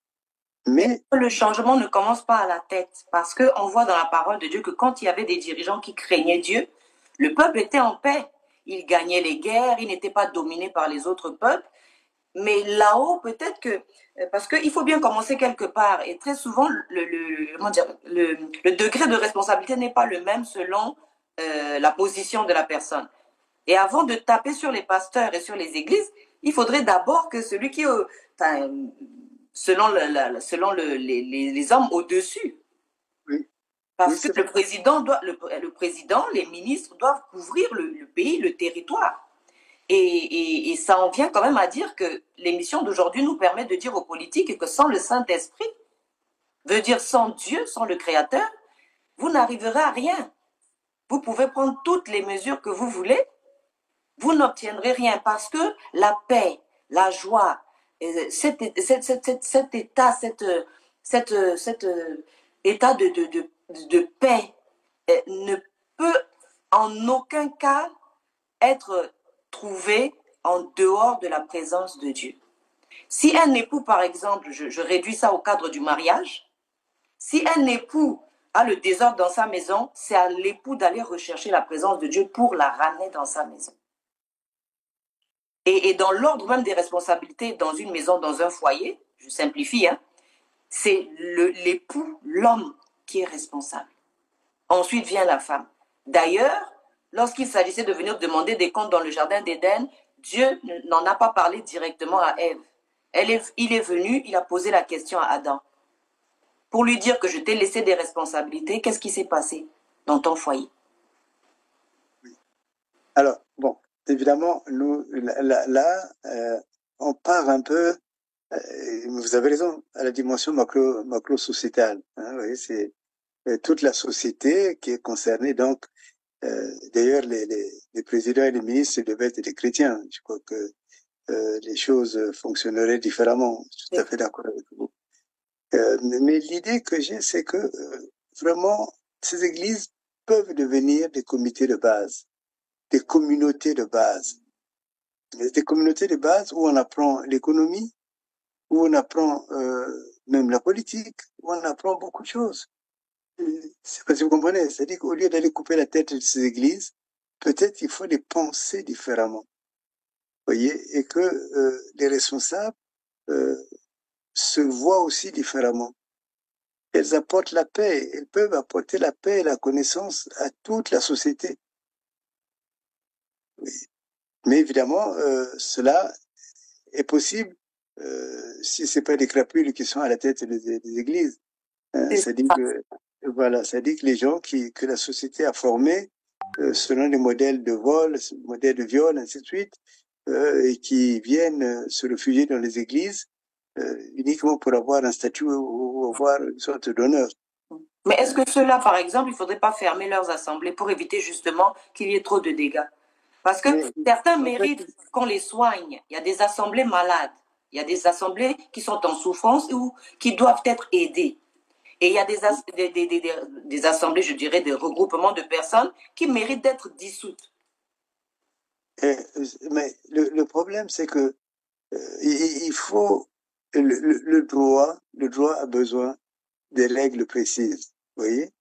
Mais le changement ne commence pas à la tête, parce qu'on voit dans la parole de Dieu que quand il y avait des dirigeants qui craignaient Dieu, le peuple était en paix. Il gagnait les guerres, il n'était pas dominé par les autres peuples. Mais là-haut, peut-être que, parce qu'il faut bien commencer quelque part, et très souvent, le degré de responsabilité n'est pas le même selon la position de la personne. Et avant de taper sur les pasteurs et sur les églises, il faudrait d'abord que celui qui, selon les hommes au-dessus, parce que le président, les ministres doivent couvrir le pays, le territoire. Et ça en vient quand même à dire que l'émission d'aujourd'hui nous permet de dire aux politiques que sans le Saint-Esprit, veut dire sans Dieu, sans le Créateur, vous n'arriverez à rien. Vous pouvez prendre toutes les mesures que vous voulez, vous n'obtiendrez rien parce que la paix, la joie, cet état, état de paix ne peut en aucun cas être trouvé en dehors de la présence de Dieu. Si un époux, par exemple, je réduis ça au cadre du mariage, si un époux a le désordre dans sa maison, c'est à l'époux d'aller rechercher la présence de Dieu pour la ramener dans sa maison. Et dans l'ordre même des responsabilités dans une maison, dans un foyer, je simplifie, hein, c'est l'époux, l'homme qui est responsable. Ensuite vient la femme. D'ailleurs, lorsqu'il s'agissait de venir demander des comptes dans le jardin d'Éden, Dieu n'en a pas parlé directement à Ève. Il est venu, il a posé la question à Adam. Pour lui dire que je t'ai laissé des responsabilités, qu'est-ce qui s'est passé dans ton foyer? Alors, bon, évidemment, nous, là, on part un peu, vous avez raison, à la dimension macro-sociétale. Hein, vous voyez, c'est toute la société qui est concernée. Donc, d'ailleurs, les présidents et les ministres devaient être des chrétiens. Je crois que les choses fonctionneraient différemment. Je suis tout à fait d'accord avec vous. Mais l'idée que j'ai, c'est que vraiment, ces églises peuvent devenir des comités de base, des communautés de base. Des communautés de base où on apprend l'économie, où on apprend même la politique, où on apprend beaucoup de choses. C'est parce que vous comprenez, c'est-à-dire qu'au lieu d'aller couper la tête de ces églises, peut-être il faut les penser différemment. Voyez, et que les responsables se voient aussi différemment. Elles apportent la paix, elles peuvent apporter la paix et la connaissance à toute la société. Oui. Mais évidemment, cela est possible si c'est pas des crapules qui sont à la tête des églises. C'est-à-dire que voilà, c'est-à-dire que les gens que la société a formés selon des modèles de vol, modèles de viol, ainsi de suite, et qui viennent se réfugier dans les églises uniquement pour avoir un statut ou avoir une sorte d'honneur. Mais est-ce que ceux-là, par exemple, il ne faudrait pas fermer leurs assemblées pour éviter justement qu'il y ait trop de dégâts? Parce que certains méritent qu'on les soigne. Il y a des assemblées malades. Il y a des assemblées qui sont en souffrance ou qui doivent être aidées. Et il y a des assemblées, je dirais, des regroupements de personnes qui méritent d'être dissoutes. Mais le problème, c'est que il faut le droit a besoin des règles précises. Vous voyez,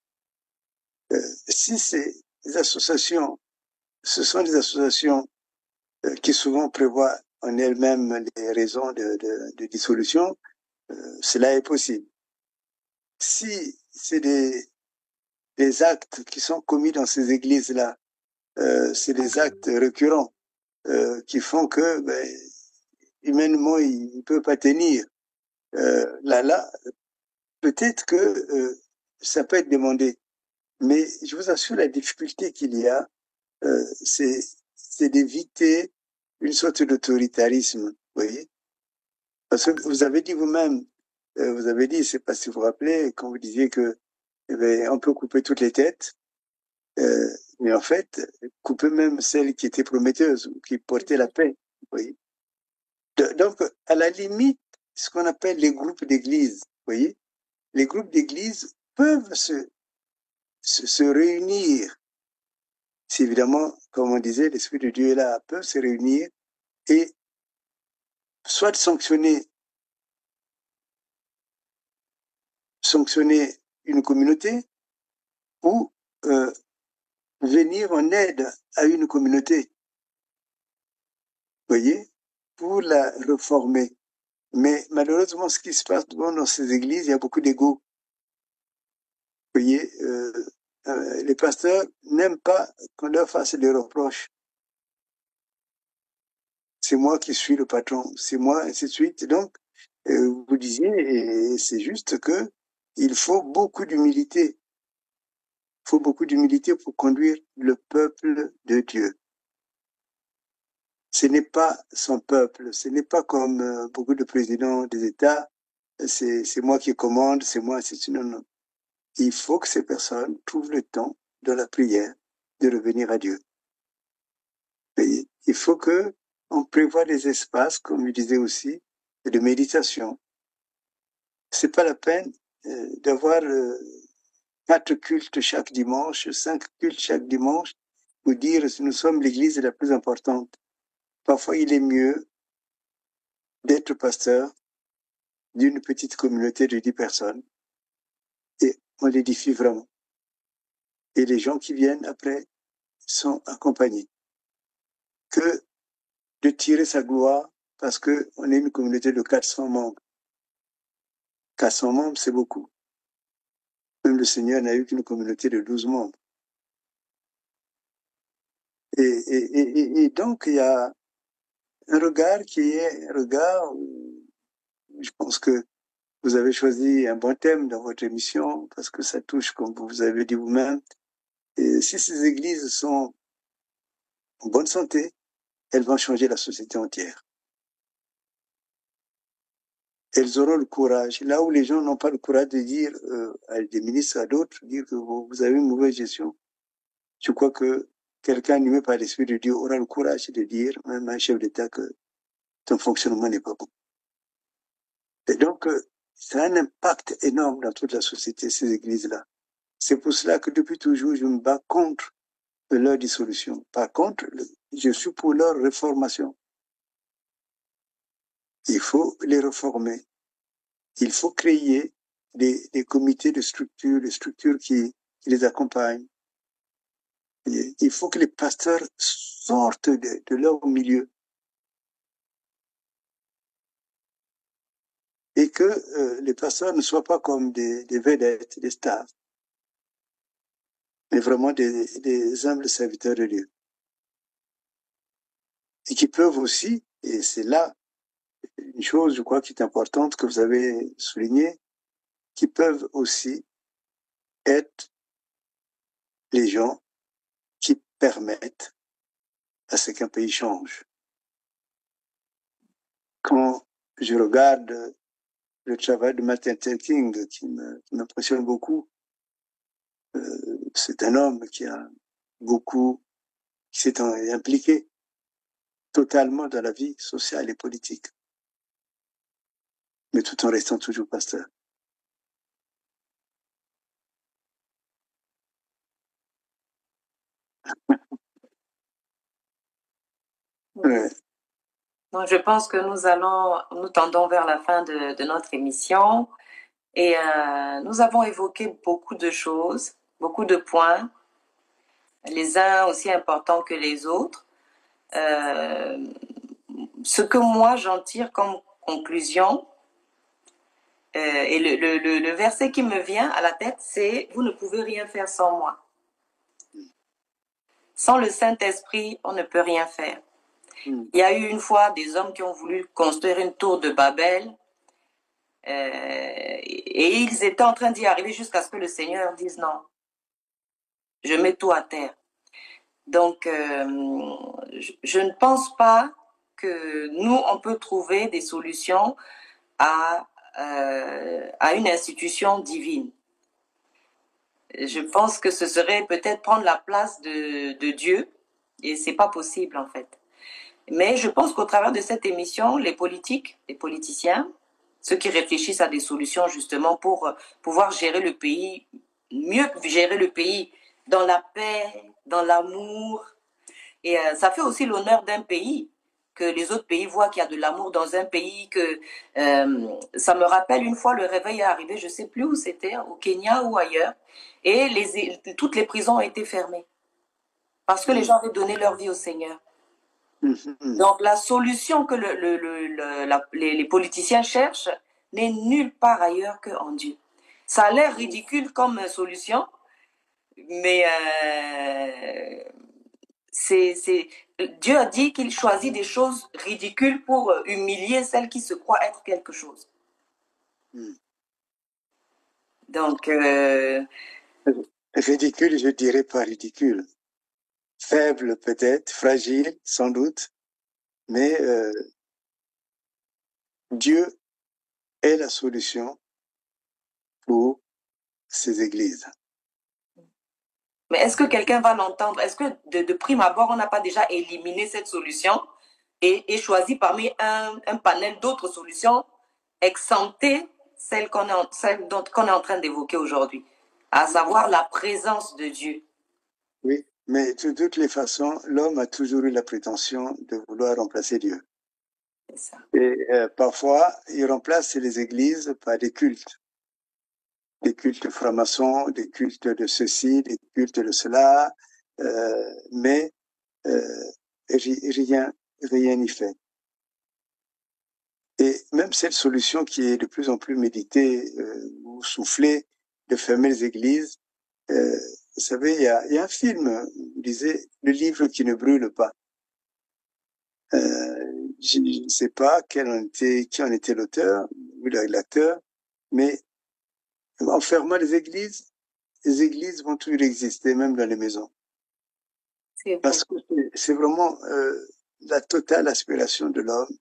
si ces associations, ce sont des associations qui souvent prévoient en elles-mêmes les raisons de dissolution, cela est possible. Si c'est des actes qui sont commis dans ces églises-là, c'est des actes récurrents qui font que humainement il ne peut pas tenir. Là, peut-être que ça peut être demandé, mais je vous assure la difficulté qu'il y a, c'est d'éviter une sorte d'autoritarisme, vous voyez, parce que vous avez dit vous-même, vous avez dit, je ne sais pas si vous vous rappelez, quand vous disiez que on peut couper toutes les têtes, mais en fait, couper même celle qui était prometteuse, qui portait la paix. Vous voyez. Donc, à la limite, ce qu'on appelle les groupes d'église, vous voyez, les groupes d'église peuvent se réunir. Si évidemment, comme on disait, l'Esprit de Dieu est là, peuvent se réunir et soit sanctionner une communauté ou venir en aide à une communauté, vous voyez, pour la réformer. Mais malheureusement, ce qui se passe dans ces églises, il y a beaucoup d'ego. Vous voyez, les pasteurs n'aiment pas qu'on leur fasse des reproches. C'est moi qui suis le patron, c'est moi, ainsi de suite. Donc, vous disiez, et c'est juste que il faut beaucoup d'humilité. Il faut beaucoup d'humilité pour conduire le peuple de Dieu. Ce n'est pas son peuple, ce n'est pas comme beaucoup de présidents des États, c'est moi qui commande, c'est moi, c'est non, non. Il faut que ces personnes trouvent le temps de la prière de revenir à Dieu. Et il faut que on prévoit des espaces, comme je disais aussi, de méditation. C'est pas la peine d'avoir 4 cultes chaque dimanche, 5 cultes chaque dimanche, pour dire nous sommes l'église la plus importante. Parfois, il est mieux d'être pasteur d'une petite communauté de 10 personnes et on l'édifie vraiment. Et les gens qui viennent après sont accompagnés. Que de tirer sa gloire parce qu'on est une communauté de 400 membres. 400 membres, c'est beaucoup. Même le Seigneur n'a eu qu'une communauté de 12 membres. Et donc, il y a un regard qui est un regard où je pense que vous avez choisi un bon thème dans votre émission parce que ça touche, comme vous avez dit vous-même. Et si ces églises sont en bonne santé, elles vont changer la société entière. Elles auront le courage. Là où les gens n'ont pas le courage de dire à des ministres, à d'autres, dire que vous avez une mauvaise gestion, je crois que quelqu'un animé par l'Esprit de Dieu aura le courage de dire, même un chef d'État, que ton fonctionnement n'est pas bon. Et donc, ça a un impact énorme dans toute la société, ces églises-là. C'est pour cela que depuis toujours, je me bats contre leur dissolution. Par contre, je suis pour leur réformation. Il faut les réformer. Il faut créer des comités de structure, des structures qui les accompagnent. Il faut que les pasteurs sortent de leur milieu et que les pasteurs ne soient pas comme des vedettes, des stars, mais vraiment des humbles serviteurs de Dieu. Et qui peuvent aussi, et c'est là une chose, je crois, qui est importante, que vous avez souligné, qui peuvent aussi être les gens qui permettent à ce qu'un pays change. Quand je regarde le travail de Martin Luther King, qui m'impressionne beaucoup, c'est un homme qui s'est impliqué totalement dans la vie sociale et politique, mais tout en restant toujours pasteur. Ouais. Donc, je pense que nous tendons vers la fin de notre émission et nous avons évoqué beaucoup de choses, beaucoup de points, les uns aussi importants que les autres. Ce que moi j'en tire comme conclusion, et le verset qui me vient à la tête, c'est « Vous ne pouvez rien faire sans moi ». Sans le Saint-Esprit, on ne peut rien faire. Il y a eu une fois des hommes qui ont voulu construire une tour de Babel et ils étaient en train d'y arriver jusqu'à ce que le Seigneur dise non, je mets tout à terre. Donc, je ne pense pas que nous, on peut trouver des solutions à une institution divine. Je pense que ce serait peut-être prendre la place de Dieu Et c'est pas possible, en fait. Mais je pense qu'au travers de cette émission, les politiques, les politiciens, ceux qui réfléchissent à des solutions justement pour pouvoir gérer le pays, mieux gérer le pays dans la paix, dans l'amour. Et ça fait aussi l'honneur d'un pays, que les autres pays voient qu'il y a de l'amour dans un pays, que ça me rappelle une fois le réveil est arrivé, je ne sais plus où c'était, au Kenya ou ailleurs, et toutes les prisons ont été fermées parce que les gens avaient donné leur vie au Seigneur. Donc la solution que les politiciens cherchent n'est nulle part ailleurs qu'en Dieu. Ça a l'air ridicule comme solution, mais Dieu a dit qu'il choisit des choses ridicules pour humilier celles qui se croient être quelque chose. Donc... Ridicule, je dirais pas ridicule. Faible peut-être, fragile sans doute, mais Dieu est la solution pour ces églises. Mais est-ce que quelqu'un va l'entendre? Est-ce que de prime abord, on n'a pas déjà éliminé cette solution et choisi parmi un panel d'autres solutions, exemptées celle qu'on est en train d'évoquer aujourd'hui, à savoir la présence de Dieu? Oui, mais de toutes les façons, l'homme a toujours eu la prétention de vouloir remplacer Dieu. Ça. Et parfois, il remplace les églises par des cultes francs-maçons, des cultes de ceci, des cultes de cela, mais rien n'y fait. Et même cette solution qui est de plus en plus méditée ou soufflée de fermer les églises, vous savez, il y a un film, il disait « Le livre qui ne brûle pas ». Je ne sais pas qui en était l'auteur ou l'acteur, mais en fermant les églises vont toujours exister, même dans les maisons. Parce que c'est vraiment la totale aspiration de l'homme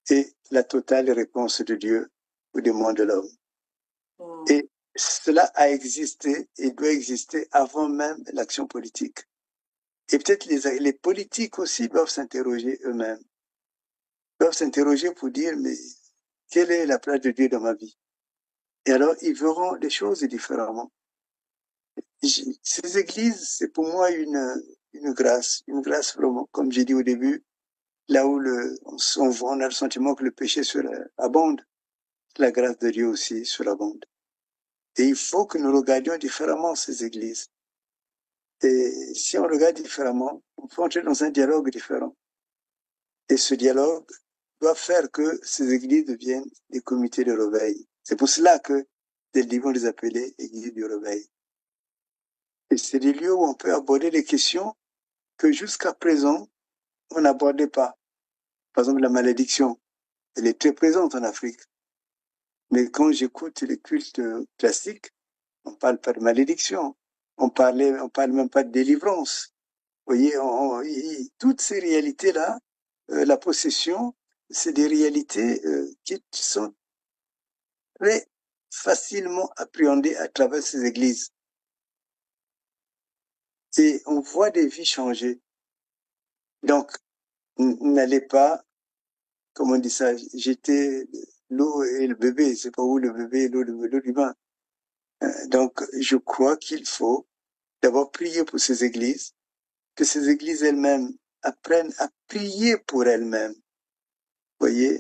et la totale réponse de Dieu aux demandes de l'homme. Et cela a existé et doit exister avant même l'action politique. Et peut-être les politiques aussi doivent s'interroger eux-mêmes. Doivent s'interroger pour dire, mais quelle est la place de Dieu dans ma vie? Et alors, ils verront les choses différemment. Ces églises, c'est pour moi une grâce vraiment, comme j'ai dit au début, là où on a le sentiment que le péché abonde, la grâce de Dieu aussi surabonde. Et il faut que nous regardions différemment ces églises. Et si on regarde différemment, on peut entrer dans un dialogue différent. Et ce dialogue doit faire que ces églises deviennent des comités de réveil. C'est pour cela que des livres vont les appeler églises du réveil. Et c'est des lieux où on peut aborder des questions que jusqu'à présent, on n'abordait pas. Par exemple, la malédiction, elle est très présente en Afrique. Mais quand j'écoute les cultes classiques, on ne parle pas de malédiction. On parle même pas de délivrance. Vous voyez, toutes ces réalités-là, la possession, c'est des réalités qui sont très facilement appréhendées à travers ces églises. Et on voit des vies changer. Donc, n'allez pas, comment on dit ça, jeter l'eau et le bébé, c'est pas où le bébé et l'eau du bain. Donc, je crois qu'il faut d'abord prier pour ces églises, que ces églises elles-mêmes apprennent à prier pour elles-mêmes. Vous voyez,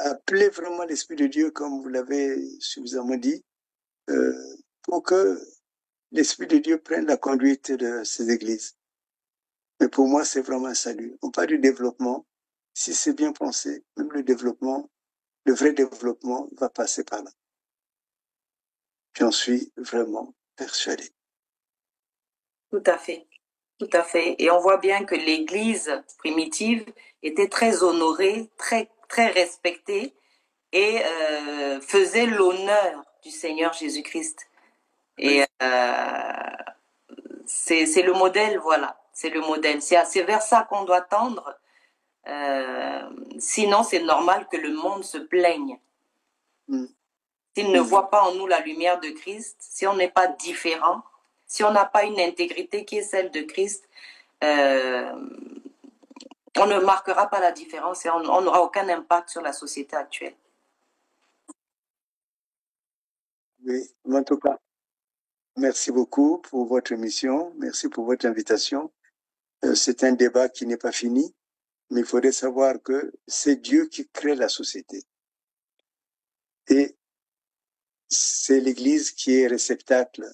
appeler vraiment l'Esprit de Dieu, comme vous l'avez suffisamment dit, pour que l'Esprit de Dieu prenne la conduite de ces églises. Mais pour moi, c'est vraiment un salut. On parle du développement. Si c'est bien pensé, même le développement, le vrai développement va passer par là. J'en suis vraiment persuadé. Tout à fait. Tout à fait. Et on voit bien que l'Église primitive était très honorée, très, très respectée et faisait l'honneur du Seigneur Jésus-Christ. Et c'est le modèle, voilà. C'est le modèle. C'est vers ça qu'on doit tendre. Sinon, c'est normal que le monde se plaigne. S'il ne voit pas en nous la lumière de Christ, si on n'est pas différent, si on n'a pas une intégrité qui est celle de Christ, on ne marquera pas la différence et on n'aura aucun impact sur la société actuelle. Oui, en tout cas, merci beaucoup pour votre émission, merci pour votre invitation. C'est un débat qui n'est pas fini, mais il faudrait savoir que c'est Dieu qui crée la société. Et c'est l'Église qui est réceptacle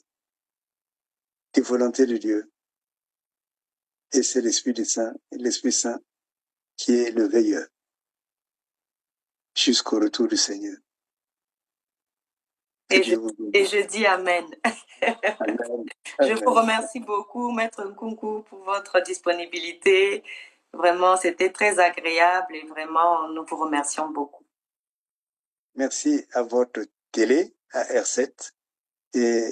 des volontés de Dieu. Et c'est l'Esprit Saint qui est le veilleur jusqu'au retour du Seigneur. Et je dis Amen. Je vous remercie beaucoup, Maître Nkunku, pour votre disponibilité. Vraiment, c'était très agréable et vraiment, nous vous remercions beaucoup. Merci à votre télé, à R7. Et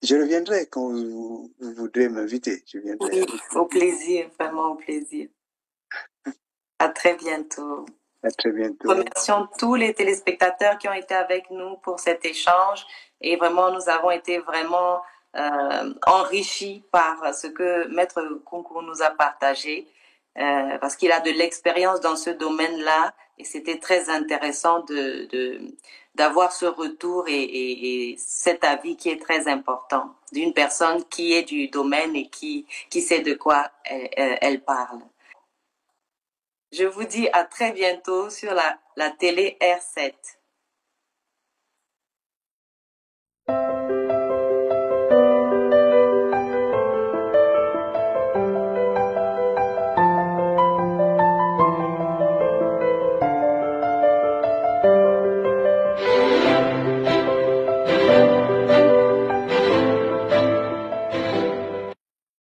je reviendrai quand vous voudrez m'inviter. Je viendrai. Oui, au plaisir, vraiment au plaisir. À très bientôt. À très bientôt. Remercions tous les téléspectateurs qui ont été avec nous pour cet échange et vraiment nous avons été vraiment enrichis par ce que Maître Nkunku nous a partagé parce qu'il a de l'expérience dans ce domaine-là et c'était très intéressant d'avoir ce retour et cet avis qui est très important d'une personne qui est du domaine et qui sait de quoi elle parle. Je vous dis à très bientôt sur la télé R7.